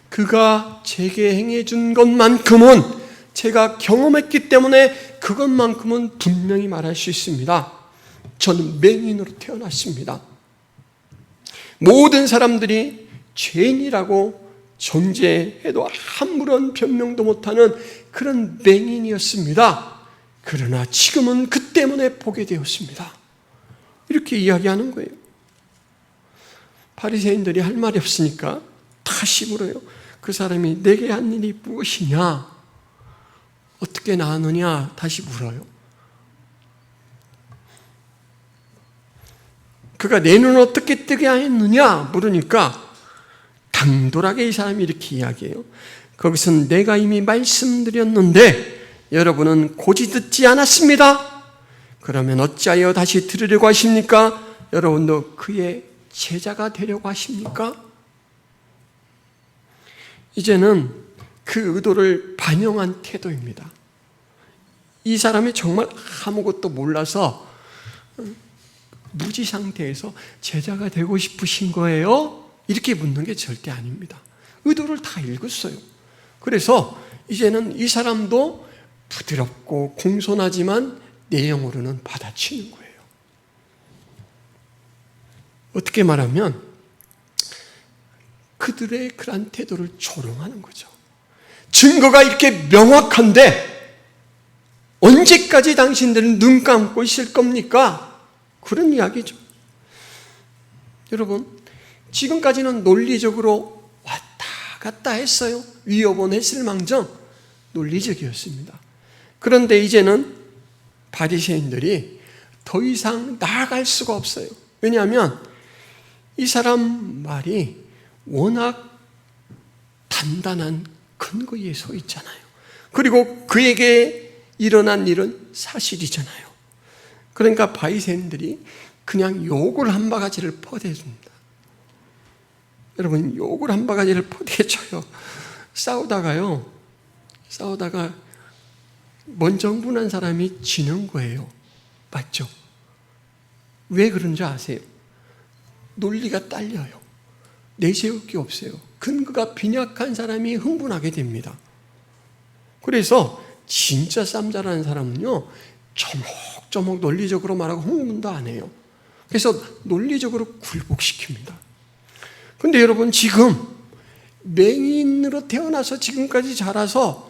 그가 제게 행해 준 것만큼은 제가 경험했기 때문에 그것만큼은 분명히 말할 수 있습니다. 저는 맹인으로 태어났습니다. 모든 사람들이 죄인이라고 존재해도 아무런 변명도 못하는 그런 맹인이었습니다. 그러나 지금은 그 때문에 보게 되었습니다. 이렇게 이야기하는 거예요. 바리새인들이 할 말이 없으니까 다시 물어요. 그 사람이 내게 한 일이 무엇이냐? 어떻게 나았느냐? 다시 물어요. 그가 내 눈을 어떻게 뜨게 하였느냐? 물으니까 당돌하게 이 사람이 이렇게 이야기해요. 거기서는 내가 이미 말씀드렸는데 여러분은 고지 듣지 않았습니다. 그러면 어찌하여 다시 들으려고 하십니까? 여러분도 그의 제자가 되려고 하십니까? 이제는 그 의도를 반영한 태도입니다. 이 사람이 정말 아무것도 몰라서 무지 상태에서 제자가 되고 싶으신 거예요? 이렇게 묻는 게 절대 아닙니다. 의도를 다 읽었어요. 그래서 이제는 이 사람도 부드럽고 공손하지만 내용으로는 받아치는 거예요. 어떻게 말하면 그들의 그런 태도를 조롱하는 거죠. 증거가 이렇게 명확한데 언제까지 당신들은 눈 감고 있을 겁니까? 그런 이야기죠. 여러분, 지금까지는 논리적으로 왔다 갔다 했어요. 위협은 했을 망정 논리적이었습니다. 그런데 이제는 바리새인들이 더 이상 나아갈 수가 없어요. 왜냐하면 이 사람 말이 워낙 단단한 근거에 서 있잖아요. 그리고 그에게 일어난 일은 사실이잖아요. 그러니까 바리새인들이 그냥 욕을 한 바가지를 퍼대줍니다. 여러분, 욕을 한 바가지를 퍼대줘요. 싸우다가 먼저 흥분한 사람이 지는 거예요. 맞죠? 왜 그런 줄 아세요? 논리가 딸려요. 내세울 게 없어요. 근거가 빈약한 사람이 흥분하게 됩니다. 그래서 진짜 쌈 잘하는 사람은요, 조목조목 논리적으로 말하고 흥분도 안 해요. 그래서 논리적으로 굴복시킵니다. 근데 여러분, 지금 맹인으로 태어나서 지금까지 자라서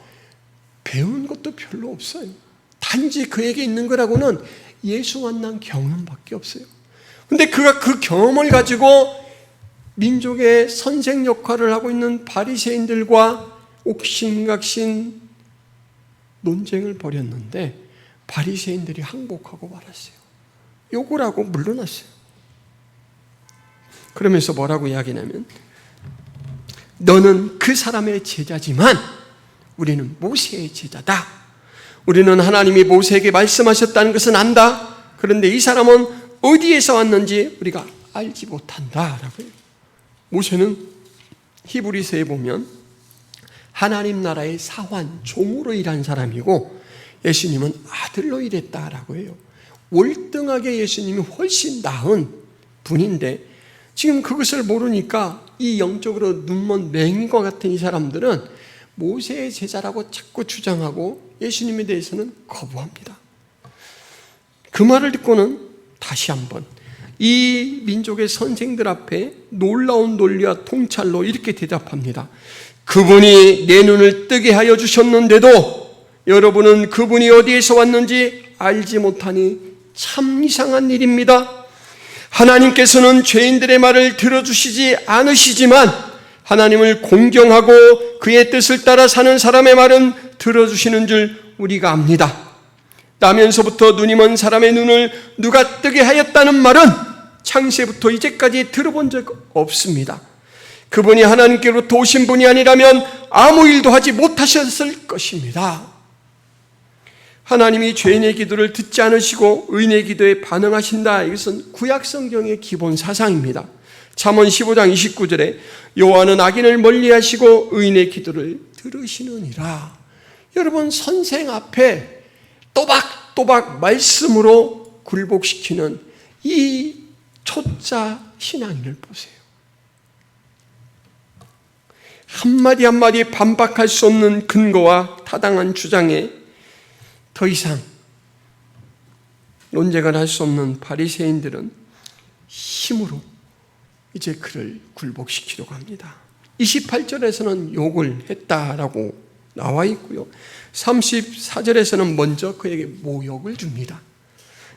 배운 것도 별로 없어요. 단지 그에게 있는 거라고는 예수 만난 경험밖에 없어요. 근데 그가 그 경험을 가지고 민족의 선생 역할을 하고 있는 바리새인들과 옥신각신 논쟁을 벌였는데 바리새인들이 항복하고 말았어요. 욕을 하고 물러났어요. 그러면서 뭐라고 이야기냐면, 너는 그 사람의 제자지만 우리는 모세의 제자다. 우리는 하나님이 모세에게 말씀하셨다는 것은 안다. 그런데 이 사람은 어디에서 왔는지 우리가 알지 못한다라고요. 모세는 히브리서에 보면 하나님 나라의 사환, 종으로 일한 사람이고 예수님은 아들로 일했다라고 해요. 월등하게 예수님이 훨씬 나은 분인데 지금 그것을 모르니까 이 영적으로 눈먼 맹인과 같은 이 사람들은 모세의 제자라고 자꾸 주장하고 예수님에 대해서는 거부합니다. 그 말을 듣고는 다시 한번 이 민족의 선생들 앞에 놀라운 논리와 통찰로 이렇게 대답합니다. 그분이 내 눈을 뜨게 하여 주셨는데도 여러분은 그분이 어디에서 왔는지 알지 못하니 참 이상한 일입니다. 하나님께서는 죄인들의 말을 들어주시지 않으시지만 하나님을 공경하고 그의 뜻을 따라 사는 사람의 말은 들어주시는 줄 우리가 압니다. 나면서부터 눈이 먼 사람의 눈을 누가 뜨게 하였다는 말은 창세부터 이제까지 들어본 적 없습니다. 그분이 하나님께로부터 오신 분이 아니라면 아무 일도 하지 못하셨을 것입니다. 하나님이 죄인의 기도를 듣지 않으시고 의인의 기도에 반응하신다. 이것은 구약 성경의 기본 사상입니다. 잠언 15장 29절에 여호와는 악인을 멀리하시고 의인의 기도를 들으시느니라. 여러분, 선생 앞에 또박또박 말씀으로 굴복시키는 이 초짜 신앙인을 보세요. 한마디 한마디 반박할 수 없는 근거와 타당한 주장에 더 이상 논쟁을 할 수 없는 바리새인들은 힘으로 이제 그를 굴복시키려고 합니다. 28절에서는 욕을 했다라고 나와 있고요. 34절에서는 먼저 그에게 모욕을 줍니다.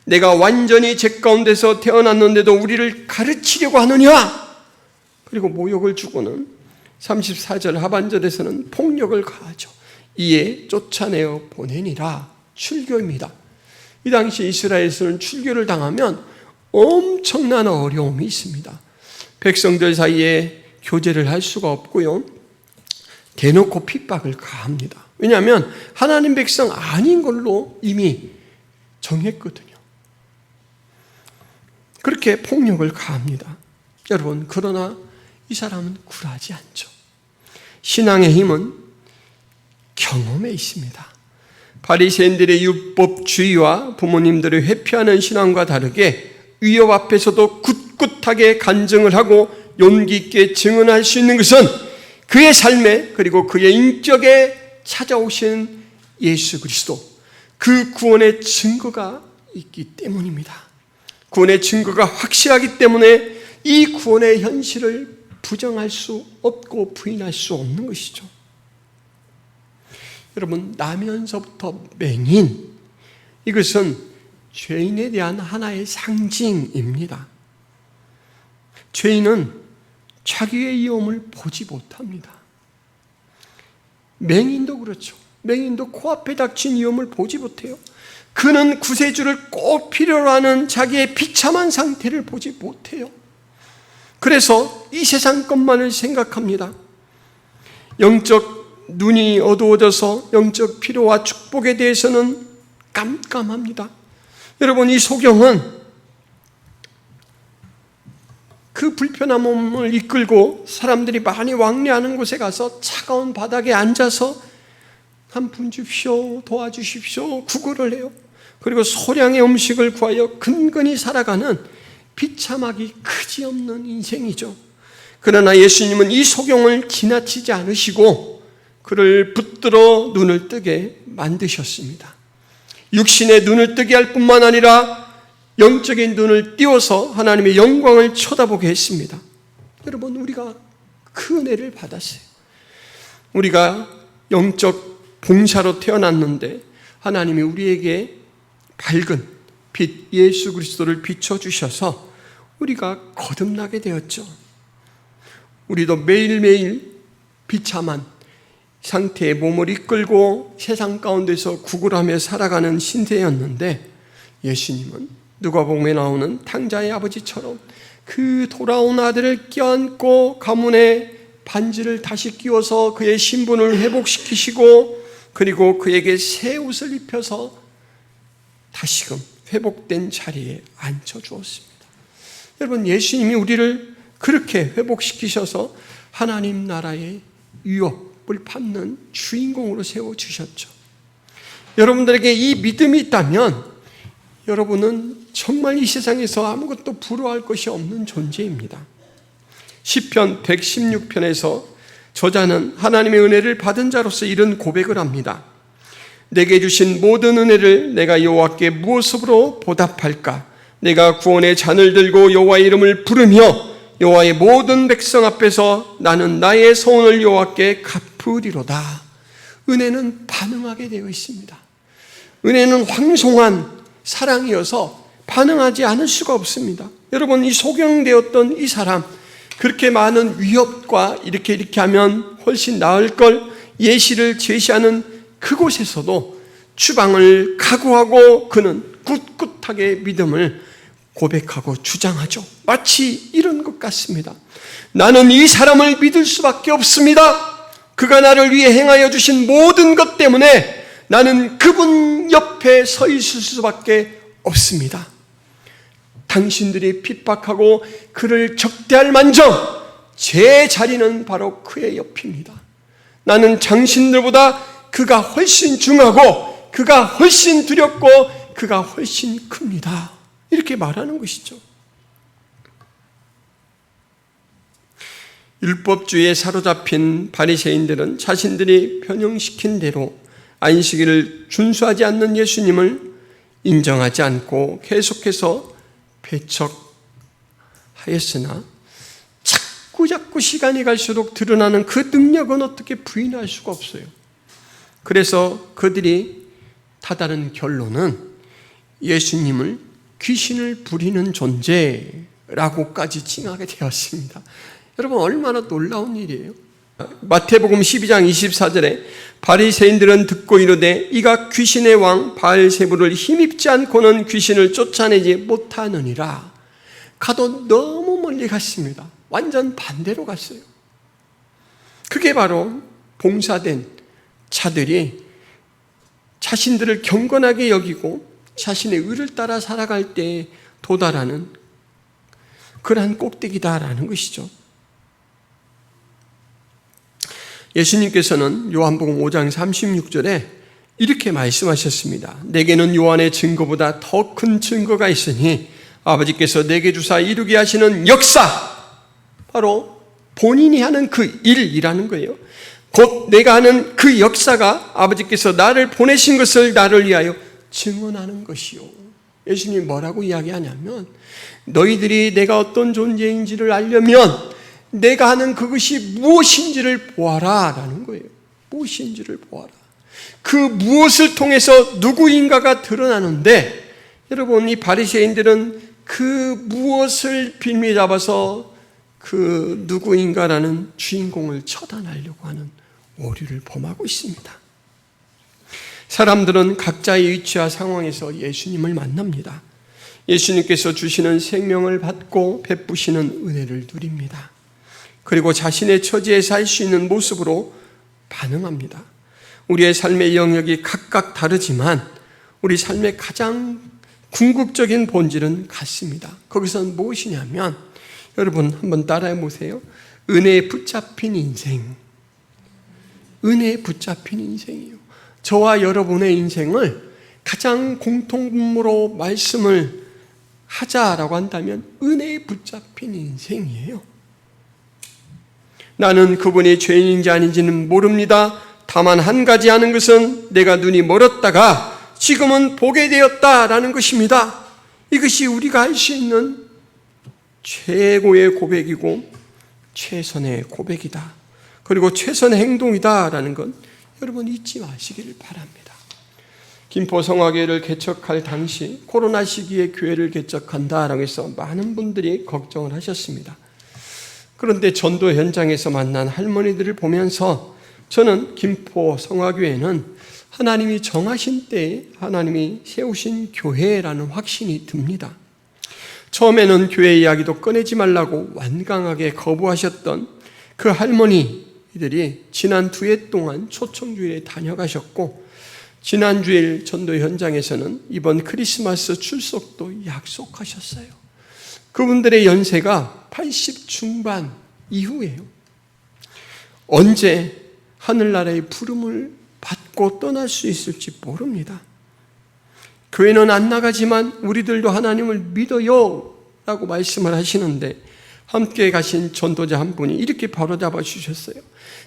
내가 완전히 죄 가운데서 태어났는데도 우리를 가르치려고 하느냐? 그리고 모욕을 주고는 34절 하반절에서는 폭력을 가하죠. 이에 쫓아내어 보내니라. 출교입니다. 이 당시 이스라엘에서는 출교를 당하면 엄청난 어려움이 있습니다. 백성들 사이에 교제를 할 수가 없고요. 대놓고 핍박을 가합니다. 왜냐하면 하나님 백성 아닌 걸로 이미 정했거든요. 그렇게 폭력을 가합니다. 여러분, 그러나 이 사람은 굴하지 않죠. 신앙의 힘은 경험에 있습니다. 바리새인들의 율법주의와 부모님들의 회피하는 신앙과 다르게 위협 앞에서도 굳굳하게 간증을 하고 용기 있게 증언할 수 있는 것은 그의 삶에 그리고 그의 인격에 찾아오신 예수 그리스도, 그 구원의 증거가 있기 때문입니다. 구원의 증거가 확실하기 때문에 이 구원의 현실을 부정할 수 없고 부인할 수 없는 것이죠. 여러분, 나면서부터 맹인, 이것은 죄인에 대한 하나의 상징입니다. 죄인은 자기의 위험을 보지 못합니다. 맹인도 그렇죠. 맹인도 코앞에 닥친 위험을 보지 못해요. 그는 구세주를 꼭 필요로 하는 자기의 비참한 상태를 보지 못해요. 그래서 이 세상 것만을 생각합니다. 영적 눈이 어두워져서 영적 필요와 축복에 대해서는 깜깜합니다. 여러분, 이 소경은 그 불편한 몸을 이끌고 사람들이 많이 왕래하는 곳에 가서 차가운 바닥에 앉아서 한 푼 주십시오, 도와주십시오 구걸을 해요. 그리고 소량의 음식을 구하여 근근히 살아가는 비참하기 그지없는 인생이죠. 그러나 예수님은 이 소경을 지나치지 않으시고 그를 붙들어 눈을 뜨게 만드셨습니다. 육신의 눈을 뜨게 할 뿐만 아니라 영적인 눈을 띄워서 하나님의 영광을 쳐다보게 했습니다. 여러분, 우리가 그 은혜를 받았어요. 우리가 영적 봉사로 태어났는데 하나님이 우리에게 밝은 빛 예수 그리스도를 비춰주셔서 우리가 거듭나게 되었죠. 우리도 매일매일 비참한 상태의 몸을 이끌고 세상 가운데서 구걸하며 살아가는 신세였는데 예수님은 누가복음에 나오는 탕자의 아버지처럼 그 돌아온 아들을 껴안고 가문에 반지를 다시 끼워서 그의 신분을 회복시키시고 그리고 그에게 새 옷을 입혀서 다시금 회복된 자리에 앉혀주었습니다. 여러분, 예수님이 우리를 그렇게 회복시키셔서 하나님 나라의 유업을 받는 주인공으로 세워주셨죠. 여러분들에게 이 믿음이 있다면 여러분은 정말 이 세상에서 아무것도 부러워할 것이 없는 존재입니다. 시편 116편에서 저자는 하나님의 은혜를 받은 자로서 이런 고백을 합니다. 내게 주신 모든 은혜를 내가 여호와께 무엇으로 보답할까? 내가 구원의 잔을 들고 여호와의 이름을 부르며 여호와의 모든 백성 앞에서 나는 나의 소원을 여호와께 갚으리로다. 은혜는 반응하게 되어 있습니다. 은혜는 황송한 사랑이어서 반응하지 않을 수가 없습니다. 여러분, 이 소경되었던 이 사람, 그렇게 많은 위협과 이렇게 하면 훨씬 나을 걸 예시를 제시하는 그곳에서도 추방을 각오하고 그는 꿋꿋하게 믿음을 고백하고 주장하죠. 마치 이런 것 같습니다. 나는 이 사람을 믿을 수밖에 없습니다. 그가 나를 위해 행하여 주신 모든 것 때문에 나는 그분 옆에 서 있을 수밖에 없습니다. 당신들이 핍박하고 그를 적대할 만정 제 자리는 바로 그의 옆입니다. 나는 당신들보다 그가 훨씬 중하고 그가 훨씬 두렵고 그가 훨씬 큽니다. 이렇게 말하는 것이죠. 율법주의에 사로잡힌 바리새인들은 자신들이 변형시킨 대로 안식일을 준수하지 않는 예수님을 인정하지 않고 계속해서 배척하였으나 자꾸 시간이 갈수록 드러나는 그 능력은 어떻게 부인할 수가 없어요. 그래서 그들이 다다른 결론은 예수님을 귀신을 부리는 존재라고까지 칭하게 되었습니다. 여러분, 얼마나 놀라운 일이에요. 마태복음 12장 24절에 바리새인들은 듣고 이르되 이가 귀신의 왕 바알세불을 힘입지 않고는 귀신을 쫓아내지 못하느니라. 가도 너무 멀리 갔습니다. 완전 반대로 갔어요. 그게 바로 봉사된 자들이 자신들을 경건하게 여기고 자신의 의를 따라 살아갈 때 도달하는 그러한 꼭대기다라는 것이죠. 예수님께서는 요한복음 5장 36절에 이렇게 말씀하셨습니다. 내게는 요한의 증거보다 더 큰 증거가 있으니 아버지께서 내게 주사 이루게 하시는 역사, 바로 본인이 하는 그 일이라는 거예요. 곧 내가 하는 그 역사가 아버지께서 나를 보내신 것을 나를 위하여 증언하는 것이요. 예수님이 뭐라고 이야기하냐면 너희들이 내가 어떤 존재인지를 알려면 내가 하는 그것이 무엇인지를 보아라 라는 거예요. 무엇인지를 보아라. 그 무엇을 통해서 누구인가가 드러나는데, 여러분, 이 바리새인들은 그 무엇을 빌미 잡아서 그 누구인가라는 주인공을 처단하려고 하는 오류를 범하고 있습니다. 사람들은 각자의 위치와 상황에서 예수님을 만납니다. 예수님께서 주시는 생명을 받고 베푸시는 은혜를 누립니다. 그리고 자신의 처지에서 할 수 있는 모습으로 반응합니다. 우리의 삶의 영역이 각각 다르지만 우리 삶의 가장 궁극적인 본질은 같습니다. 거기서는 무엇이냐면, 여러분 한번 따라해 보세요. 은혜에 붙잡힌 인생. 은혜에 붙잡힌 인생이에요. 저와 여러분의 인생을 가장 공통분모로 말씀을 하자라고 한다면 은혜에 붙잡힌 인생이에요. 나는 그분이 죄인인지 아닌지는 모릅니다. 다만 한 가지 아는 것은 내가 눈이 멀었다가 지금은 보게 되었다라는 것입니다. 이것이 우리가 할 수 있는 최고의 고백이고 최선의 고백이다. 그리고 최선의 행동이다라는 건 여러분 잊지 마시기를 바랍니다. 김포 성화교회를 개척할 당시 코로나 시기에 교회를 개척한다라고 해서 많은 분들이 걱정을 하셨습니다. 그런데 전도 현장에서 만난 할머니들을 보면서 저는 김포 성화교회는 하나님이 정하신 때에 하나님이 세우신 교회라는 확신이 듭니다. 처음에는 교회 이야기도 꺼내지 말라고 완강하게 거부하셨던 그 할머니들이 지난 2해 동안 초청주일에 다녀가셨고, 지난 주일 전도 현장에서는 이번 크리스마스 출석도 약속하셨어요. 그분들의 연세가 80 중반 이후예요. 언제 하늘나라의 부름을 받고 떠날 수 있을지 모릅니다. 교회는 안 나가지만 우리들도 하나님을 믿어요 라고 말씀을 하시는데 함께 가신 전도자 한 분이 이렇게 바로잡아 주셨어요.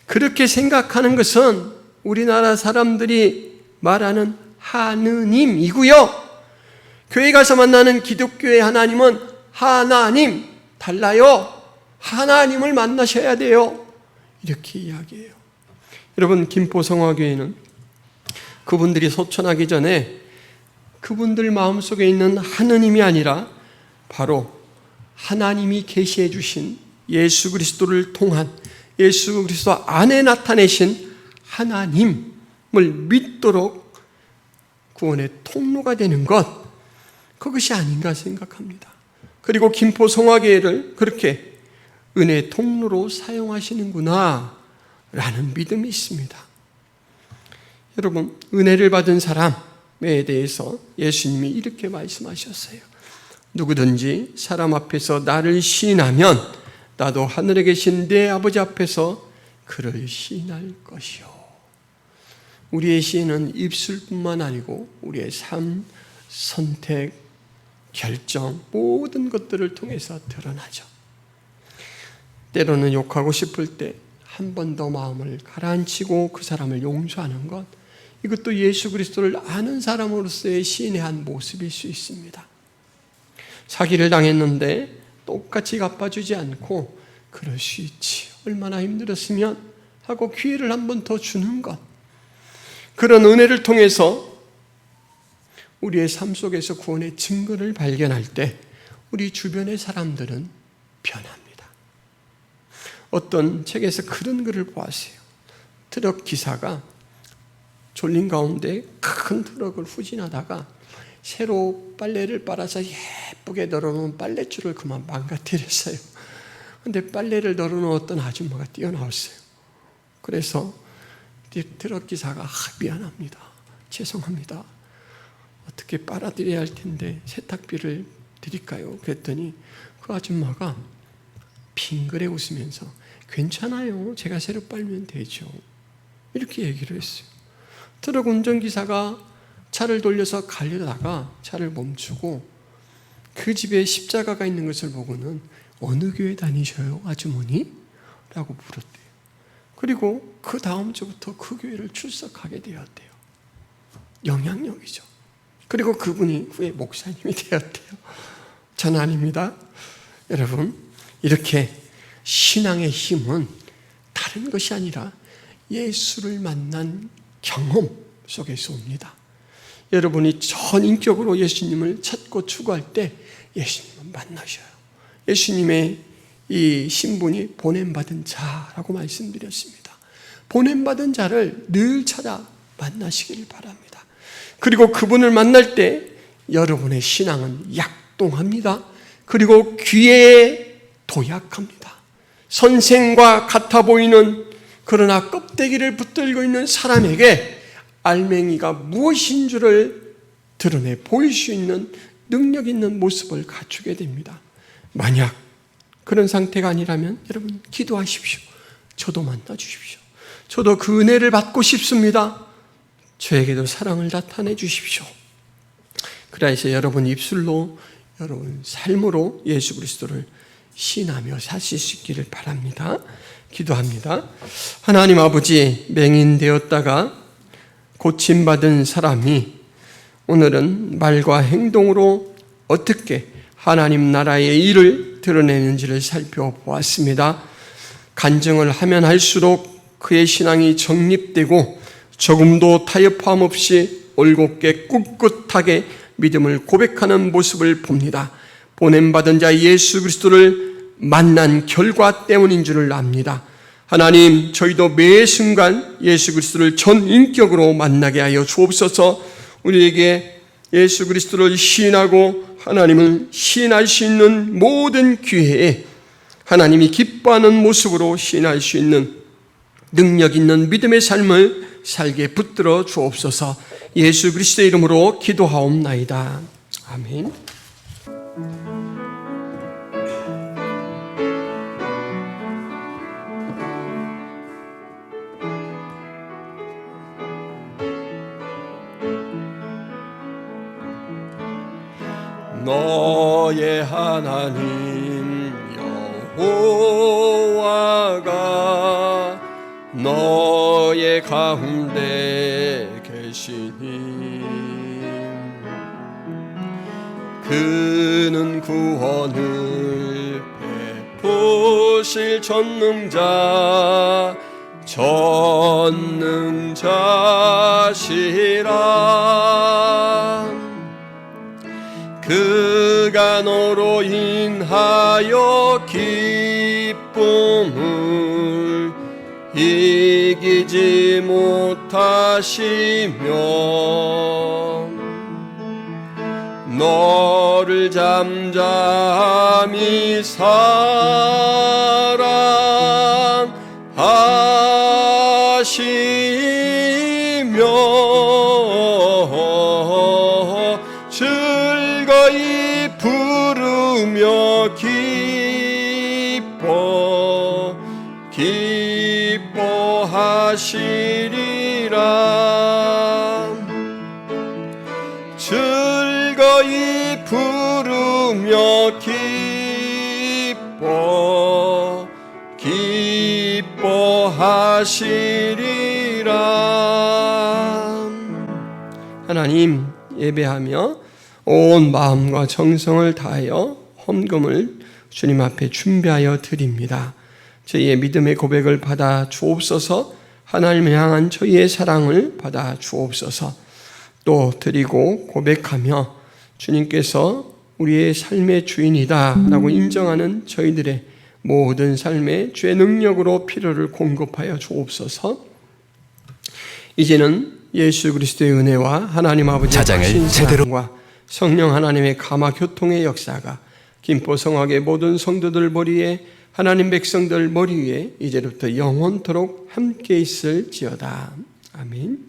그렇게 생각하는 것은 우리나라 사람들이 말하는 하느님이고요, 교회 가서 만나는 기독교의 하나님은 하나님, 달라요. 하나님을 만나셔야 돼요. 이렇게 이야기해요. 여러분, 김포성화교회는 그분들이 소천하기 전에 그분들 마음속에 있는 하느님이 아니라 바로 하나님이 계시해 주신 예수 그리스도를 통한, 예수 그리스도 안에 나타내신 하나님을 믿도록 구원의 통로가 되는 것, 그것이 아닌가 생각합니다. 그리고 김포성화교회를 그렇게 은혜의 통로로 사용하시는구나 라는 믿음이 있습니다. 여러분, 은혜를 받은 사람에 대해서 예수님이 이렇게 말씀하셨어요. 누구든지 사람 앞에서 나를 시인하면 나도 하늘에 계신 내 아버지 앞에서 그를 시인할 것이요. 우리의 시인은 입술뿐만 아니고 우리의 삶, 선택, 결정, 모든 것들을 통해서 드러나죠. 때로는 욕하고 싶을 때 한 번 더 마음을 가라앉히고 그 사람을 용서하는 것, 이것도 예수 그리스도를 아는 사람으로서의 시인의 한 모습일 수 있습니다. 사기를 당했는데 똑같이 갚아주지 않고 그럴 수 있지, 얼마나 힘들었으면 하고 기회를 한 번 더 주는 것, 그런 은혜를 통해서 우리의 삶 속에서 구원의 증거를 발견할 때 우리 주변의 사람들은 변합니다. 어떤 책에서 그런 글을 보았어요. 트럭 기사가 졸린 가운데 큰 트럭을 후진하다가 새로 빨래를 빨아서 예쁘게 널어놓은 빨랫줄을 그만 망가뜨렸어요. 그런데 빨래를 널어놓았던 아줌마가 뛰어나왔어요. 그래서 트럭 기사가 미안합니다, 죄송합니다, 어떻게 빨아들여야 할 텐데 세탁비를 드릴까요? 그랬더니 그 아줌마가 빙그레 웃으면서 괜찮아요, 제가 새로 빨면 되죠, 이렇게 얘기를 했어요. 트럭 운전기사가 차를 돌려서 가려다가 차를 멈추고 그 집에 십자가가 있는 것을 보고는 어느 교회 다니셔요, 아주머니? 라고 물었대요. 그리고 그 다음 주부터 그 교회를 출석하게 되었대요. 영향력이죠. 그리고 그분이 후에 목사님이 되었대요. 전 아닙니다. 여러분, 이렇게 신앙의 힘은 다른 것이 아니라 예수를 만난 경험 속에서 옵니다. 여러분이 전인격으로 예수님을 찾고 추구할 때 예수님을 만나셔요. 예수님의 이 신분이 보냄받은 자라고 말씀드렸습니다. 보냄받은 자를 늘 찾아 만나시길 바랍니다. 그리고 그분을 만날 때 여러분의 신앙은 약동합니다. 그리고 귀에 도약합니다. 선생과 같아 보이는, 그러나 껍데기를 붙들고 있는 사람에게 알맹이가 무엇인 줄을 드러내 보일 수 있는 능력 있는 모습을 갖추게 됩니다. 만약 그런 상태가 아니라면 여러분 기도하십시오. 저도 만나 주십시오. 저도 그 은혜를 받고 싶습니다. 저에게도 사랑을 나타내 주십시오. 그래서 여러분 입술로, 여러분 삶으로 예수 그리스도를 시인하며 사실 수 있기를 바랍니다. 기도합니다. 하나님 아버지, 맹인되었다가 고침받은 사람이 오늘은 말과 행동으로 어떻게 하나님 나라의 일을 드러내는지를 살펴보았습니다. 간증을 하면 할수록 그의 신앙이 정립되고 조금도 타협함 없이 올곧게 꿋꿋하게 믿음을 고백하는 모습을 봅니다. 보냄받은 자 예수 그리스도를 만난 결과 때문인 줄을 압니다. 하나님, 저희도 매 순간 예수 그리스도를 전인격으로 만나게 하여 주옵소서. 우리에게 예수 그리스도를 시인하고 하나님을 시인할 수 있는 모든 기회에 하나님이 기뻐하는 모습으로 시인할 수 있는 능력 있는 믿음의 삶을 살게 붙들어 주옵소서. 예수 그리스도의 이름으로 기도하옵나이다. 아멘. 너의 하나님 여호와가 너의 가운데 계시니 그는 구원을 베푸실 전능자시라. 그가 너로 인하여 기쁨을 이기지 못하시며 너를 잠잠히 사랑하시며 즐거이 부르며 기뻐하시리라. 즐거이 부르며 기뻐하시리라. 하나님, 예배하며 온 마음과 정성을 다하여 헌금을 주님 앞에 준비하여 드립니다. 저희의 믿음의 고백을 받아 주옵소서. 하나님을 향한 저희의 사랑을 받아 주옵소서. 또 드리고 고백하며 주님께서 우리의 삶의 주인이다 라고 인정하는 저희들의 모든 삶의 주의 능력으로 필요를 공급하여 주옵소서. 이제는 예수 그리스도의 은혜와 하나님 아버지의 크신 사랑과 성령 하나님의 감화 교통의 역사가 김포성악의 모든 성도들 머리에, 하나님 백성들 머리 위에 이제부터 영원토록 함께 있을지어다. 아멘.